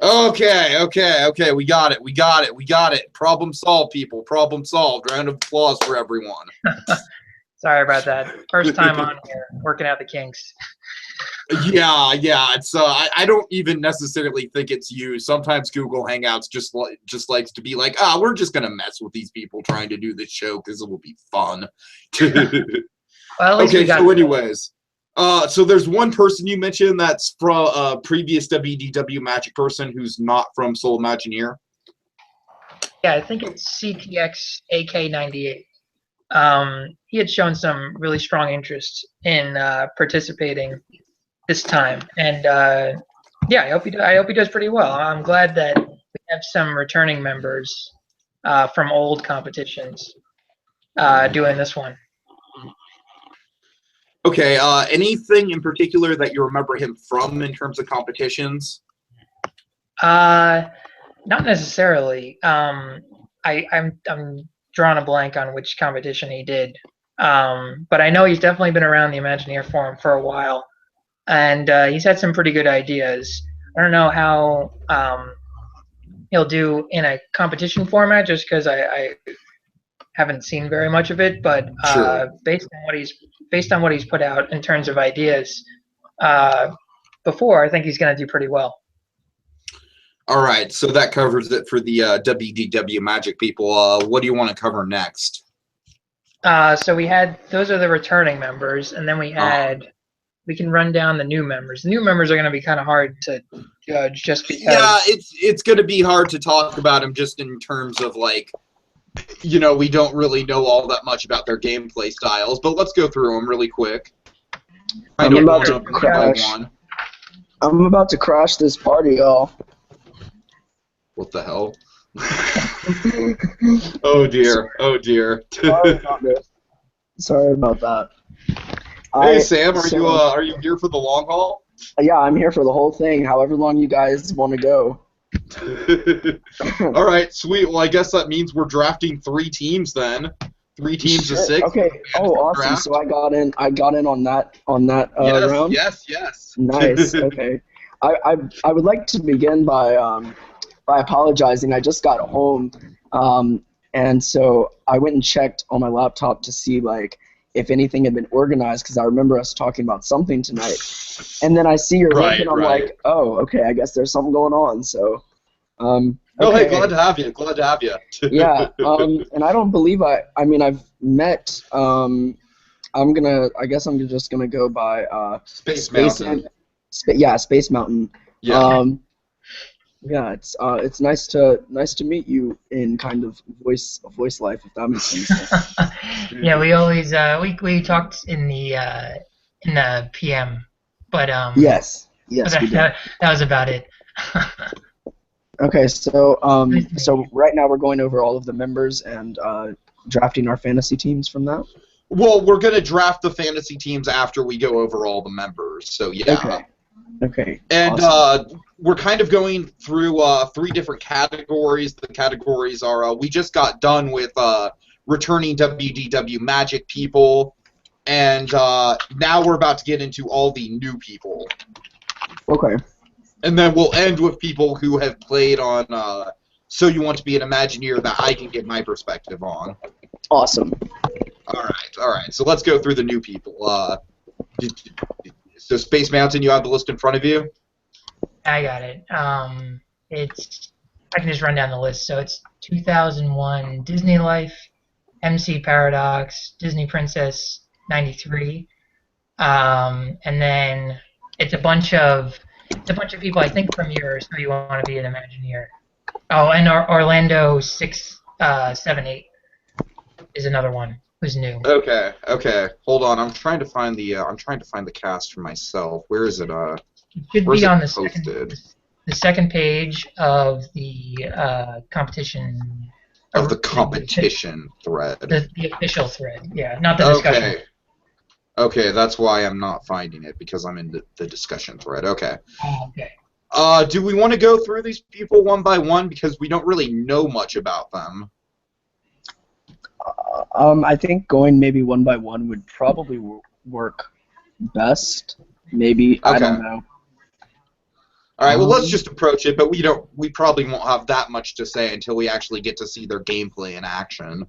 [SPEAKER 1] Okay. We got it. Problem solved, people. Problem solved. Round of applause for everyone.
[SPEAKER 2] Sorry about that. First time on here, working out the kinks.
[SPEAKER 1] Yeah. It's I don't even necessarily think it's you. Sometimes Google Hangouts just likes to be like, we're just gonna mess with these people trying to do this show because it will be fun.
[SPEAKER 2] Well, at least we
[SPEAKER 1] Okay.
[SPEAKER 2] got
[SPEAKER 1] So, anyways, so there's one person you mentioned that's from a previous WDWMagic person who's not from Soul Imagineer.
[SPEAKER 2] Yeah, I think it's CTX AK98. He had shown some really strong interest in participating this time, and yeah, I hope he does pretty well. I'm glad that we have some returning members from old competitions doing this one.
[SPEAKER 1] Okay. Anything in particular that you remember him from in terms of competitions?
[SPEAKER 2] Not necessarily. I'm drawing a blank on which competition he did, but I know he's definitely been around the Imagineer Forum for a while, and he's had some pretty good ideas. I don't know how he'll do in a competition format, just because I haven't seen very much of it. But
[SPEAKER 1] Sure.
[SPEAKER 2] based on what he's put out in terms of ideas before, I think he's going to do pretty well.
[SPEAKER 1] All right, so that covers it for the WDWMagic people. What do you want to cover next?
[SPEAKER 2] So we had, those are the returning members, and then we had, we can run down the new members. The new members are going to be kind of hard to judge just because.
[SPEAKER 1] Yeah, it's going to be hard to talk about them just in terms of, like, you know, we don't really know all that much about their gameplay styles, but let's go through them really quick.
[SPEAKER 3] I'm about to crash. I'm about to crash this party, y'all.
[SPEAKER 1] What the hell? Oh dear! Oh dear!
[SPEAKER 3] Sorry about that.
[SPEAKER 1] Hey Sam, are you here for the long haul?
[SPEAKER 3] Yeah, I'm here for the whole thing. However long you guys want to go.
[SPEAKER 1] All right, sweet. Well, I guess that means we're drafting 3 teams then. 3 teams of 6.
[SPEAKER 3] Okay. Oh, awesome. Draft. So I got in on that
[SPEAKER 1] yes,
[SPEAKER 3] round.
[SPEAKER 1] Yes.
[SPEAKER 3] Nice. Okay. I would like to begin by apologizing. I just got home, and so I went and checked on my laptop to see like if anything had been organized, because I remember us talking about something tonight. And then I see your link, and I'm like, oh, okay, I guess there's something going on. So, okay.
[SPEAKER 1] Oh, hey, glad to have you. Glad to have you.
[SPEAKER 3] Yeah, and I don't believe I mean, I've met. I guess I'm just gonna go by
[SPEAKER 1] Space Mountain.
[SPEAKER 3] Space Mountain.
[SPEAKER 1] Yeah.
[SPEAKER 3] Yeah, it's nice to meet you in kind of voice life, if that makes sense.
[SPEAKER 2] Yeah, we always we talked in the PM, but
[SPEAKER 3] yes,
[SPEAKER 2] but
[SPEAKER 3] we did.
[SPEAKER 2] That was about it.
[SPEAKER 3] Okay, so right now we're going over all of the members and drafting our fantasy teams from that.
[SPEAKER 1] Well, we're gonna draft the fantasy teams after we go over all the members. So yeah.
[SPEAKER 3] Okay.
[SPEAKER 1] And
[SPEAKER 3] awesome.
[SPEAKER 1] We're kind of going through 3 different categories. The categories are we just got done with returning WDWMagic people, and now we're about to get into all the new people.
[SPEAKER 3] Okay.
[SPEAKER 1] And then we'll end with people who have played on So You Want to Be an Imagineer that I can get my perspective on.
[SPEAKER 3] Awesome.
[SPEAKER 1] All right. So let's go through the new people. So Space Mountain, you have the list in front of you?
[SPEAKER 2] I got it. I can just run down the list. So it's 2001 Disney Life, MC Paradox, Disney Princess 93, and then it's a bunch of people I think from your So You Want to Be an Imagineer. Oh, and Orlando 678 is another one who's new.
[SPEAKER 1] Okay. Hold on. I'm trying to find the cast for myself. Where is it?
[SPEAKER 2] It should be on the second page of the competition.
[SPEAKER 1] Of the competition thread.
[SPEAKER 2] The official thread, yeah, not the discussion.
[SPEAKER 1] Okay, that's why I'm not finding it, because I'm in the discussion thread. Okay.
[SPEAKER 2] Oh, okay.
[SPEAKER 1] Do we want to go through these people one by one, because we don't really know much about them?
[SPEAKER 3] I think going maybe one by one would probably work best. Maybe. Okay. I don't know.
[SPEAKER 1] All right. Well, let's just approach it, but we probably won't have that much to say until we actually get to see their gameplay in action.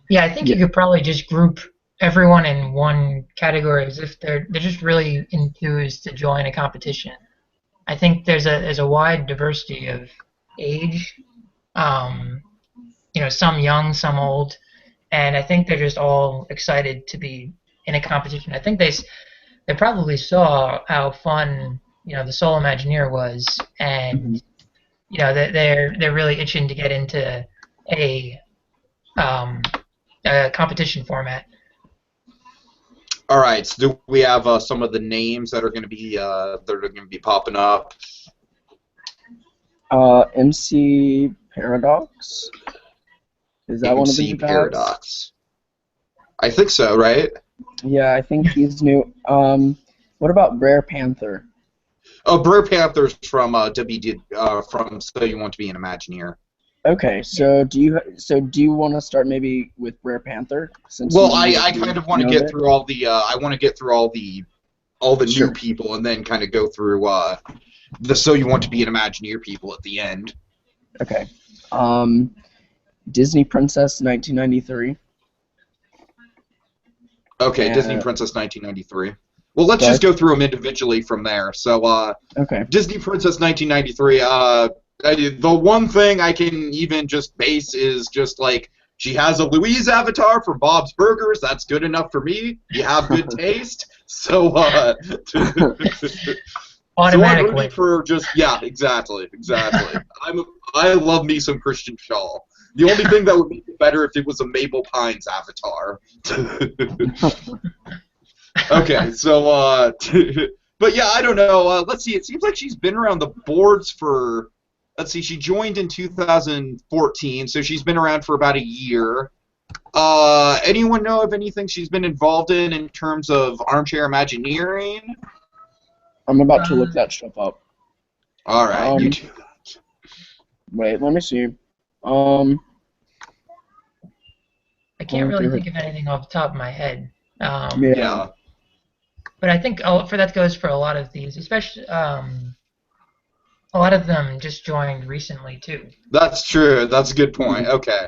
[SPEAKER 2] Yeah, I think you could probably just group everyone in one category as if they're just really enthused to join a competition. I think there's a wide diversity of age, some young, some old, and I think they're just all excited to be in a competition. I think they probably saw how fun the Soul Imagineer was, and they're really itching to get into a competition format.
[SPEAKER 1] All right. So do we have some of the names that are going to be popping up?
[SPEAKER 3] MC Paradox. Is that one of the
[SPEAKER 1] MC
[SPEAKER 3] new guys?
[SPEAKER 1] Paradox. I think so, right?
[SPEAKER 3] Yeah, I think he's new. What about Rare Panther?
[SPEAKER 1] Oh, Brer Panther's from from So You Want to Be an Imagineer.
[SPEAKER 3] Okay, so do you want to start maybe with Rare Panther?
[SPEAKER 1] Well, I kind of want to get through all the
[SPEAKER 3] Sure.
[SPEAKER 1] new people and then kind of go through the So You Want to Be an Imagineer people at the end.
[SPEAKER 3] Okay. Disney Princess 1993.
[SPEAKER 1] Okay, Disney Princess 1993. Well, let's just go through them individually from there. So,
[SPEAKER 3] okay.
[SPEAKER 1] Disney Princess 1993. The one thing I can even just base is just like she has a Louise avatar from Bob's Burgers. That's good enough for me. You have good taste. So,
[SPEAKER 2] Automatically.
[SPEAKER 1] for just exactly. I love me some Christian Shaw. The only thing that would make it better if it was a Mabel Pines avatar. Okay, so but yeah, I don't know. Let's see. It seems like she's been around the boards for. Let's see. She joined in 2014, so she's been around for about a year. Anyone know of anything she's been involved in terms of armchair Imagineering?
[SPEAKER 3] I'm about to look that stuff up.
[SPEAKER 1] All right, you do that.
[SPEAKER 3] Wait, let me see.
[SPEAKER 2] I can't really think of anything off the top of my head.
[SPEAKER 1] Yeah.
[SPEAKER 2] But I think for that goes for a lot of these, especially a lot of them just joined recently too.
[SPEAKER 1] That's true. That's a good point. Okay.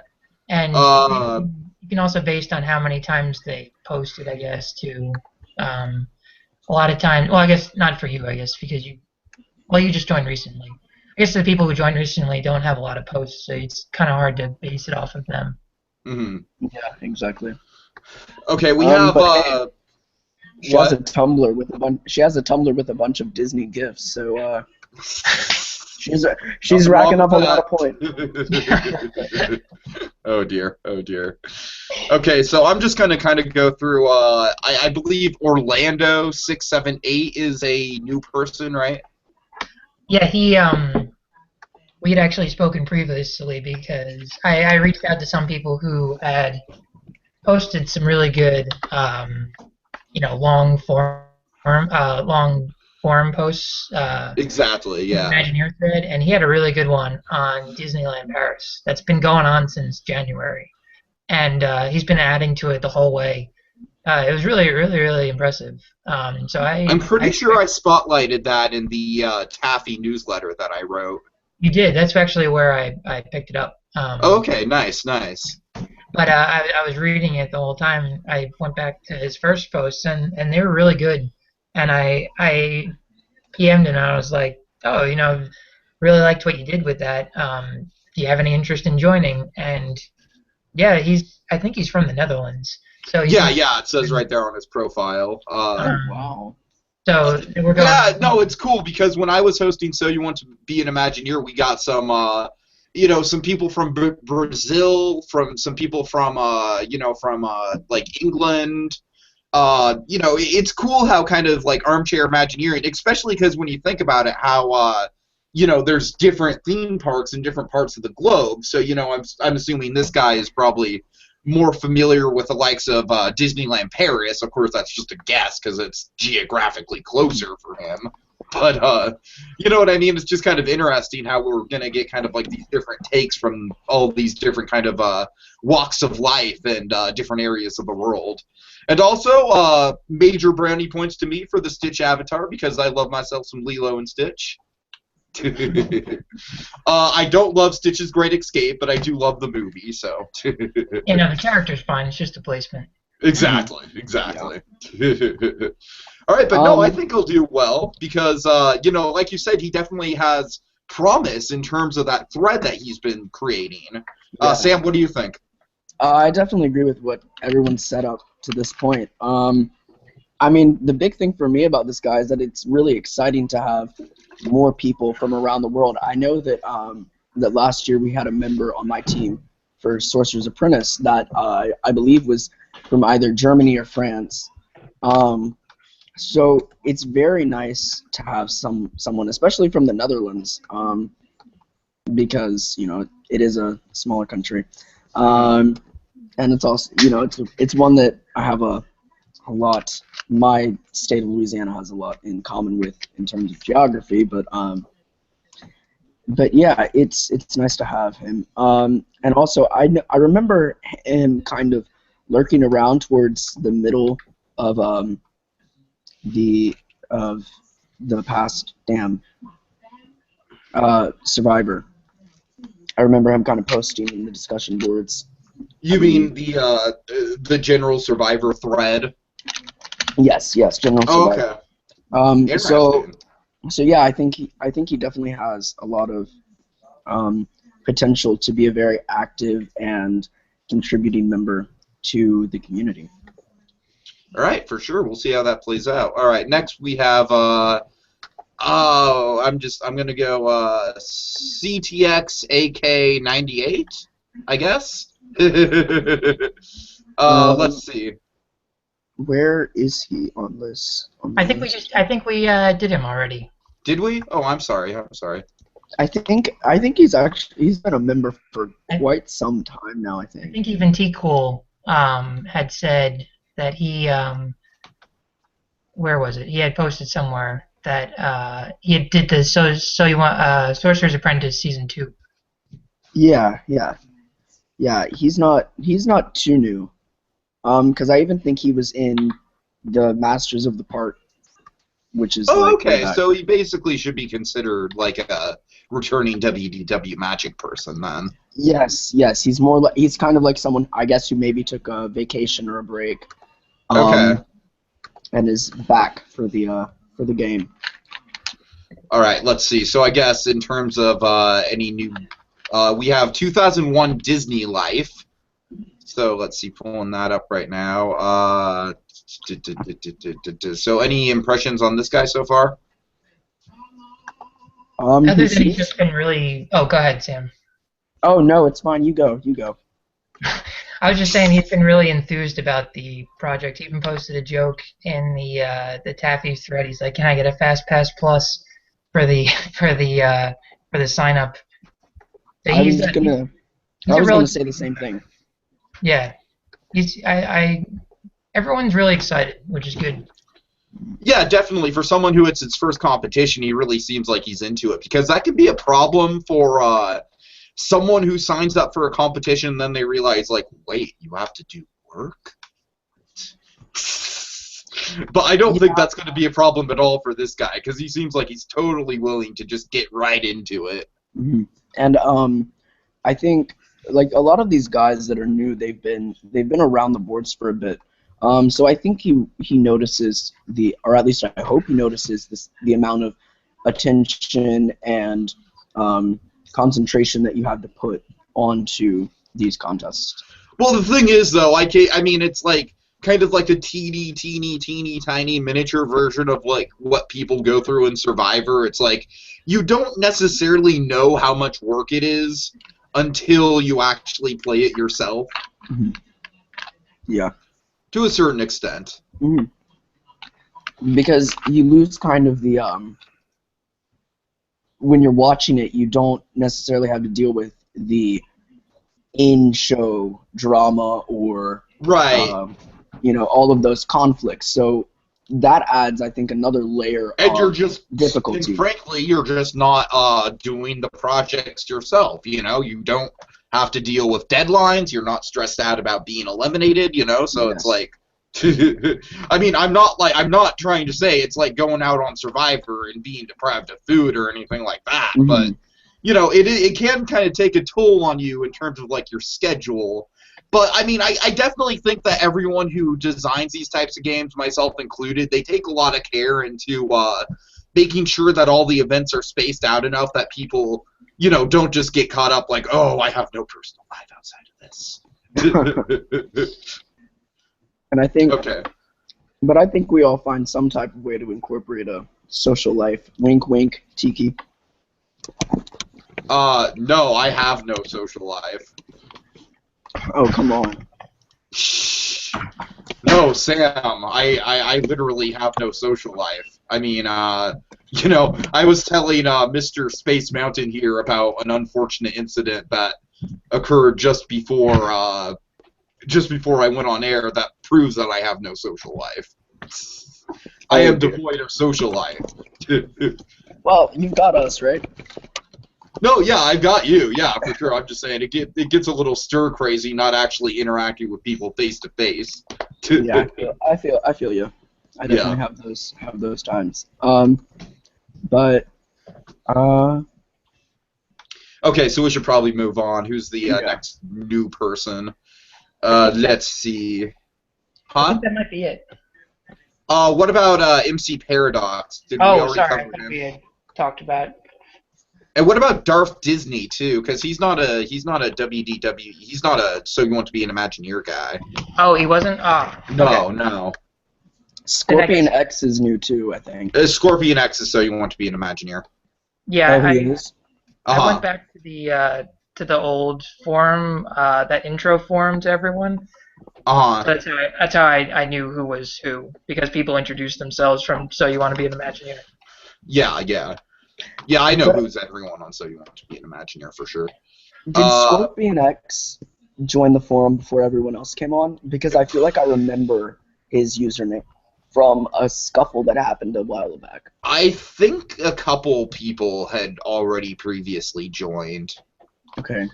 [SPEAKER 2] And you can also based on how many times they posted, I guess, too. A lot of times, well, I guess not for you, I guess, because you just joined recently. I guess the people who joined recently don't have a lot of posts, so it's kind of hard to base it off of them.
[SPEAKER 1] Mm-hmm.
[SPEAKER 3] Yeah, exactly.
[SPEAKER 1] Okay, we have.
[SPEAKER 3] She has a Tumblr with a bunch. She has a Tumblr with a bunch of Disney gifts, so she's racking up a lot of points.
[SPEAKER 1] Oh dear. Okay, so I'm just gonna kind of go through. I believe Orlando 678 is a new person, right?
[SPEAKER 2] Yeah, we had actually spoken previously because I reached out to some people who had posted some really good, long form posts.
[SPEAKER 1] Exactly, yeah.
[SPEAKER 2] Imagineer thread, and he had a really good one on Disneyland Paris that's been going on since January, and he's been adding to it the whole way. It was really, really, really impressive. So I'm
[SPEAKER 1] pretty sure I spotlighted that in the Taffy newsletter that I wrote.
[SPEAKER 2] You did. That's actually where I picked it up.
[SPEAKER 1] Okay, nice.
[SPEAKER 2] But I was reading it the whole time. I went back to his first posts, and they were really good. And I PM'd him, and I was like, oh, really liked what you did with that. Do you have any interest in joining? And yeah, I think he's from the Netherlands. So
[SPEAKER 1] yeah, it says right there on his profile.
[SPEAKER 3] Wow.
[SPEAKER 2] So we're going.
[SPEAKER 1] Yeah, no, it's cool because when I was hosting So You Want to Be an Imagineer, we got some, some people from Brazil, some people from, like England. It's cool how kind of like armchair Imagineering, especially because when you think about it, how there's different theme parks in different parts of the globe. So I'm assuming this guy is probably more familiar with the likes of Disneyland Paris. Of course, that's just a guess because it's geographically closer for him. But you know what I mean? It's just kind of interesting how we're gonna get kind of like these different takes from all these different kind of walks of life and different areas of the world. And also, major brownie points to me for the Stitch avatar because I love myself some Lilo and Stitch. I don't love Stitch's Great Escape, but I do love the movie. So.
[SPEAKER 2] The character's fine. It's just a placement.
[SPEAKER 1] Exactly. All right, but no, I think he'll do well because, you know, like you said, he definitely has promise in terms of that thread that he's been creating.
[SPEAKER 3] Yeah.
[SPEAKER 1] Sam, what do you think?
[SPEAKER 3] I definitely agree with what everyone's set up to this point. I mean, the big thing for me about this guy is that it's really exciting to have more people from around the world. I know that that last year we had a member on my team for Sorcerer's Apprentice that I believe was from either Germany or France. So it's very nice to have someone, especially from the Netherlands, because you know it is a smaller country, and it's also, you know, it's one that I have a lot. My state of Louisiana has a lot in common with in terms of geography, but yeah, it's nice to have him. And also I remember him kind of lurking around towards the middle of the past Survivor. I remember him kind of posting in the discussion boards.
[SPEAKER 1] You mean the General Survivor thread?
[SPEAKER 3] Yes, General Survivor.
[SPEAKER 1] Okay.
[SPEAKER 3] So yeah, I think he definitely has a lot of potential to be a very active and contributing member to the community.
[SPEAKER 1] All right, for sure. We'll see how that plays out. All right, next we have I'm gonna go CTX AK98, I guess. Let's see.
[SPEAKER 3] Where is he on this?
[SPEAKER 2] I think we did him already.
[SPEAKER 1] Did we? Oh, I'm sorry.
[SPEAKER 3] I think he's been a member for quite some time now. I think
[SPEAKER 2] even Tiki had said that he where was it? He had posted somewhere that he did the you want Sorcerer's Apprentice season 2.
[SPEAKER 3] Yeah. He's not too new. Because I even think he was in the Masters of the Part, which is.
[SPEAKER 1] Oh, okay. So he basically should be considered like a returning WDWMagic person then.
[SPEAKER 3] Yes. He's he's kind of like someone, I guess, who maybe took a vacation or a break.
[SPEAKER 1] Okay.
[SPEAKER 3] And is back for the game.
[SPEAKER 1] All right. Let's see. So I guess in terms of any new, we have 2001 Disney Life. So let's see, pulling that up right now. So any impressions on this guy so far?
[SPEAKER 2] Other than he's just been really... Oh, go ahead, Sam.
[SPEAKER 3] Oh, no, it's fine. You go.
[SPEAKER 2] I was just saying he's been really enthused about the project. He even posted a joke in the Taffy thread. He's like, "Can I get a Fast Pass Plus for the sign up?" So
[SPEAKER 3] I was gonna say the same thing.
[SPEAKER 2] Yeah, everyone's really excited, which is good.
[SPEAKER 1] Yeah, definitely. For someone who it's his first competition, he really seems like he's into it, because that could be a problem for someone who signs up for a competition and then they realize, like, wait, you have to do work? But I don't think that's going to be a problem at all for this guy, because he seems like he's totally willing to just get right into it.
[SPEAKER 3] Mm-hmm. And I think, like, a lot of these guys that are new, they've been around the boards for a bit. So I think he notices or at least I hope he notices the amount of attention and concentration that you have to put onto these contests.
[SPEAKER 1] Well, the thing is, though, I mean, it's like kind of like the teeny tiny miniature version of like what people go through in Survivor. It's like you don't necessarily know how much work it is until you actually play it yourself.
[SPEAKER 3] Mm-hmm. Yeah.
[SPEAKER 1] To a certain extent.
[SPEAKER 3] Mm-hmm. Because you lose kind of the when you're watching it, you don't necessarily have to deal with the in-show drama or all of those conflicts. So that adds, I think, another layer of difficulty.
[SPEAKER 1] And frankly, you're just not doing the projects yourself. You don't have to deal with deadlines. You're not stressed out about being eliminated. So It's like, I mean, I'm not trying to say it's like going out on Survivor and being deprived of food or anything like that. Mm-hmm. But it can kind of take a toll on you in terms of like your schedule, But I mean, I definitely think that everyone who designs these types of games, myself included, they take a lot of care into making sure that all the events are spaced out enough that people, you know, don't just get caught up like, oh, I have no personal life outside of this.
[SPEAKER 3] And I think,
[SPEAKER 1] Okay.
[SPEAKER 3] but I think we all find some type of way to incorporate a social life. Wink, wink, Tiki.
[SPEAKER 1] No, I have no social life.
[SPEAKER 3] Oh, come on.
[SPEAKER 1] No, Sam, I literally have no social life. I mean, you know, I was telling Mr. Space Mountain here about an unfortunate incident that occurred just before I went on air that proves that I have no social life. I am devoid of social life.
[SPEAKER 3] Well, you've got us, right?
[SPEAKER 1] No, yeah, I've got you. Yeah, for sure. I'm just saying it gets a little stir crazy not actually interacting with people face to face.
[SPEAKER 3] Yeah, I feel you. I definitely have those times. But
[SPEAKER 1] okay, so we should probably move on. Who's the next new person? Let's see.
[SPEAKER 2] I
[SPEAKER 1] Huh?
[SPEAKER 2] think that might be it.
[SPEAKER 1] What about MC Paradox? Did we already
[SPEAKER 2] sorry, I
[SPEAKER 1] cover
[SPEAKER 2] thought
[SPEAKER 1] him?
[SPEAKER 2] we had talked about.
[SPEAKER 1] And what about Darth Disney too? Because he's not a WDW. He's not a So You Want to Be an Imagineer guy.
[SPEAKER 2] Oh, he wasn't.
[SPEAKER 1] No.
[SPEAKER 3] Scorpion X is new too, I think.
[SPEAKER 1] Scorpion X is So You Want to Be an Imagineer.
[SPEAKER 2] Yeah,
[SPEAKER 3] Oh, he is?
[SPEAKER 2] I went back to the old forum, that intro forum to everyone. So that's how I knew who was who, because people introduced themselves from So You Want to Be an Imagineer.
[SPEAKER 1] Yeah, I know who's everyone on So You Want to Be an Imagineer for sure.
[SPEAKER 3] Did Scorpion X join the forum before everyone else came on? Because I feel like I remember his username from a scuffle that happened a while back.
[SPEAKER 1] I think a couple people had already previously joined.
[SPEAKER 3] Okay.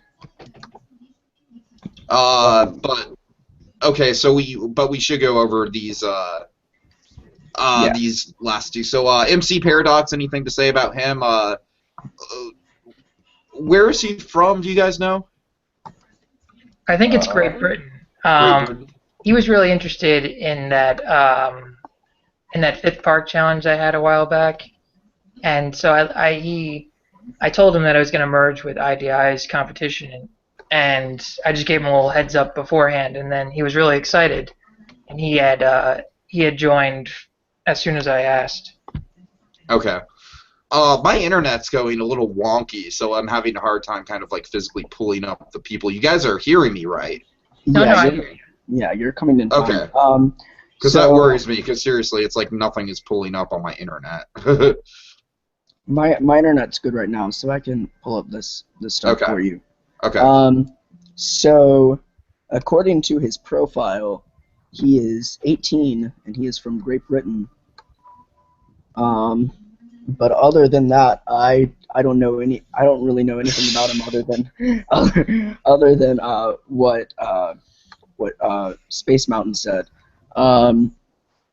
[SPEAKER 1] But okay, so we should go over these these last two. So MC Paradox, anything to say about him? Where is he from? Do you guys know?
[SPEAKER 2] I think it's Great Britain.
[SPEAKER 1] Great Britain.
[SPEAKER 2] He was really interested in that fifth park challenge I had a while back, and so I told him that I was going to merge with IDI's competition, and I just gave him a little heads up beforehand, and then he was really excited, and he had joined as soon as I asked.
[SPEAKER 1] Okay. My internet's going a little wonky, so I'm having a hard time kind of like physically pulling up the people. You guys are hearing me, right?
[SPEAKER 3] Yeah, you're coming in fine.
[SPEAKER 1] Okay. Because that worries me, because seriously, it's like nothing is pulling up on my internet.
[SPEAKER 3] my internet's good right now, so I can pull up this stuff for you.
[SPEAKER 1] Okay.
[SPEAKER 3] So, according to his profile, he is 18, and he is from Great Britain. But other than that, I don't really know anything about him other than what Space Mountain said.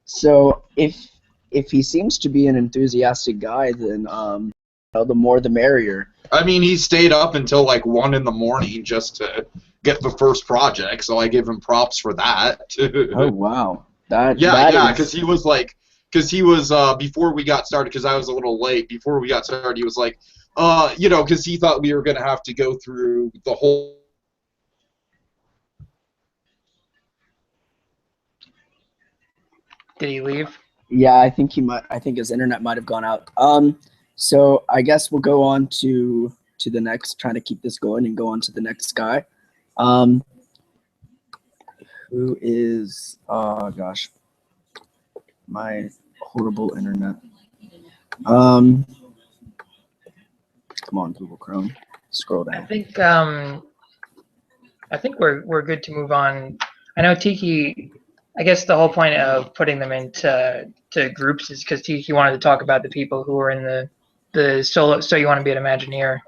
[SPEAKER 3] So if he seems to be an enthusiastic guy, then the more the merrier.
[SPEAKER 1] I mean, he stayed up until like 1 in the morning just to get the first project, so I give him props for that.
[SPEAKER 3] Oh wow,
[SPEAKER 1] because he was before we got started, because I was a little late. Before we got started, he was like, you know, because he thought we were gonna have to go through the whole.
[SPEAKER 2] Did he leave?
[SPEAKER 3] Yeah, I think his internet might have gone out. So I guess we'll go on to the next, trying to keep this going and go on to the next guy. Who is, oh gosh, my horrible internet. Come on, Google Chrome, scroll down.
[SPEAKER 2] I think we're good to move on. I know Tiki. I guess the whole point of putting them into groups is because Tiki wanted to talk about the people who were in the solo. So You Want to Be an Imagineer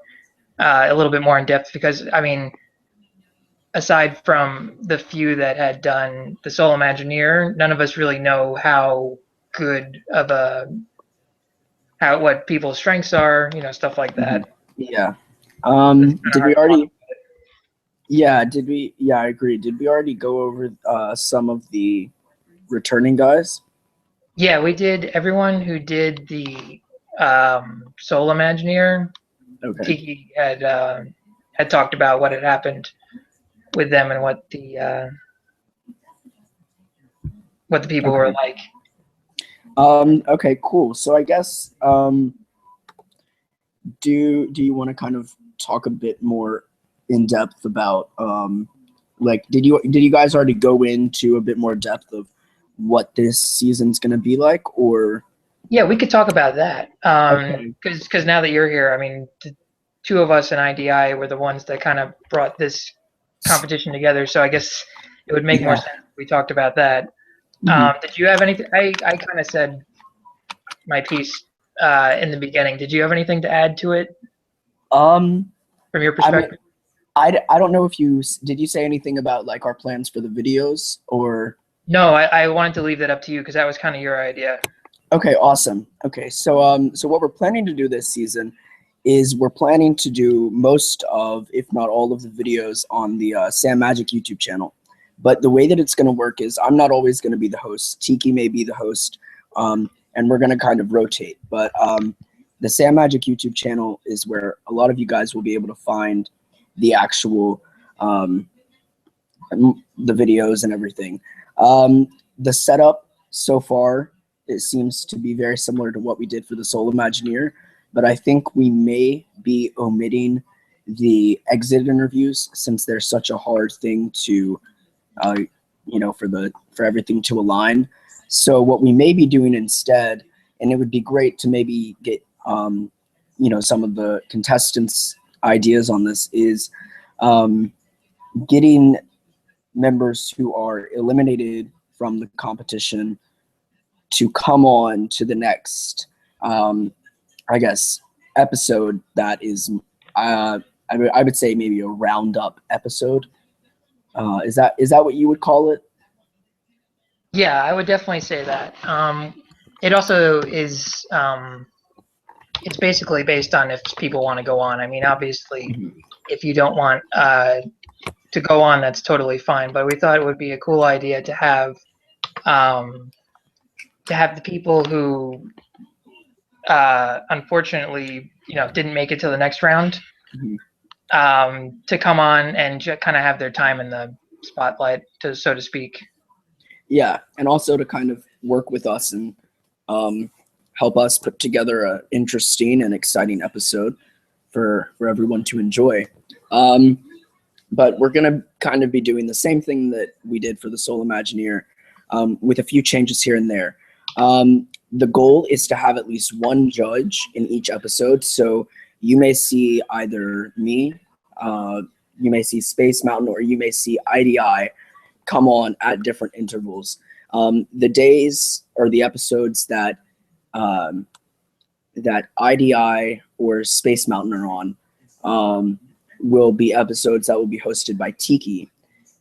[SPEAKER 2] a little bit more in depth, because I mean, aside from the few that had done the solo Imagineer, none of us really know how good of what people's strengths are, you know, stuff like that.
[SPEAKER 3] Yeah. Did we already? Yeah, did we? Yeah, I agree. Did we already go over some of the returning guys?
[SPEAKER 2] Yeah, we did. Everyone who did the Soul Imagineer,
[SPEAKER 3] Okay.
[SPEAKER 2] Tiki had talked about what had happened with them and what the people were
[SPEAKER 3] Okay.
[SPEAKER 2] like.
[SPEAKER 3] Okay, cool. So I guess do you want to kind of talk a bit more in depth about like did you guys already go into a bit more depth of what this season's gonna be like, or
[SPEAKER 2] Yeah, we could talk about that.
[SPEAKER 3] okay.
[SPEAKER 2] Because now that you're here, I mean, the two of us in IDI were the ones that kind of brought this competition together. So I guess it would make more
[SPEAKER 3] Yeah.
[SPEAKER 2] sense if we talked about that.
[SPEAKER 3] Mhm.
[SPEAKER 2] Did you have anything? I kind of said my piece in the beginning. Did you have anything to add to it
[SPEAKER 3] Um,
[SPEAKER 2] from your
[SPEAKER 3] I mean,
[SPEAKER 2] perspective?
[SPEAKER 3] I don't know if did you say anything about like our plans for the videos, or
[SPEAKER 2] No, I wanted to leave that up to you because that was kind of your idea.
[SPEAKER 3] okay, awesome. Okay, so what we're planning to do this season is we're planning to do most of, if not all of the videos on the Sam Magic YouTube channel. But the way that it's going to work is I'm not always going to be the host. Tiki may be the host, and we're going to kind of rotate. But the Sam Magic YouTube channel is where a lot of you guys will be able to find the actual the videos and everything. The setup so far, it seems to be very similar to what we did for the Soul Imagineer, but I think we may be omitting the exit interviews since they're such a hard thing to, for everything to align. So what we may be doing instead, and it would be great to maybe get, some of the contestants' ideas on this, is getting members who are eliminated from the competition to come on to the next, I guess, episode that is, I would say maybe a roundup episode. Is that what you would call it?
[SPEAKER 2] Yeah, I would definitely say that. It also is. It's basically based on if people want to go on. I mean, obviously,
[SPEAKER 3] Mhm.
[SPEAKER 2] if you don't want to go on, that's totally fine. But we thought it would be a cool idea um, to have the people who unfortunately, didn't make it to the next round,
[SPEAKER 3] Mhm.
[SPEAKER 2] to come on and kind of have their time in the spotlight, so to speak.
[SPEAKER 3] Yeah, and also to kind of work with us and um, help us put together an interesting and exciting episode for everyone to enjoy. But we're going to kind of be doing the same thing that we did for the Soul Imagineer, with a few changes here and there. The goal is to have at least one judge in each episode. So you may see either me, you may see Space Mountain, or you may see IDI come on at different intervals. The days or the episodes that that IDI or Space Mountain are on will be episodes that will be hosted by Tiki,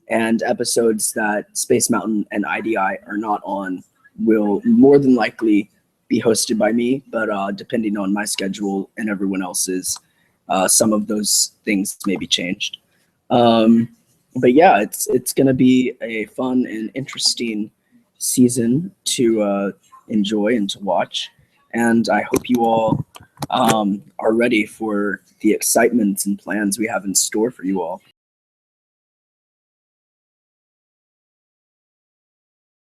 [SPEAKER 3] and episodes that Space Mountain and IDI are not on will more than likely be hosted by me, but depending on my schedule and everyone else's, some of those things may be changed. But yeah, it's going to be a fun and interesting season to enjoy and to watch. And I hope you all are ready for the excitements and plans we have in store for you all.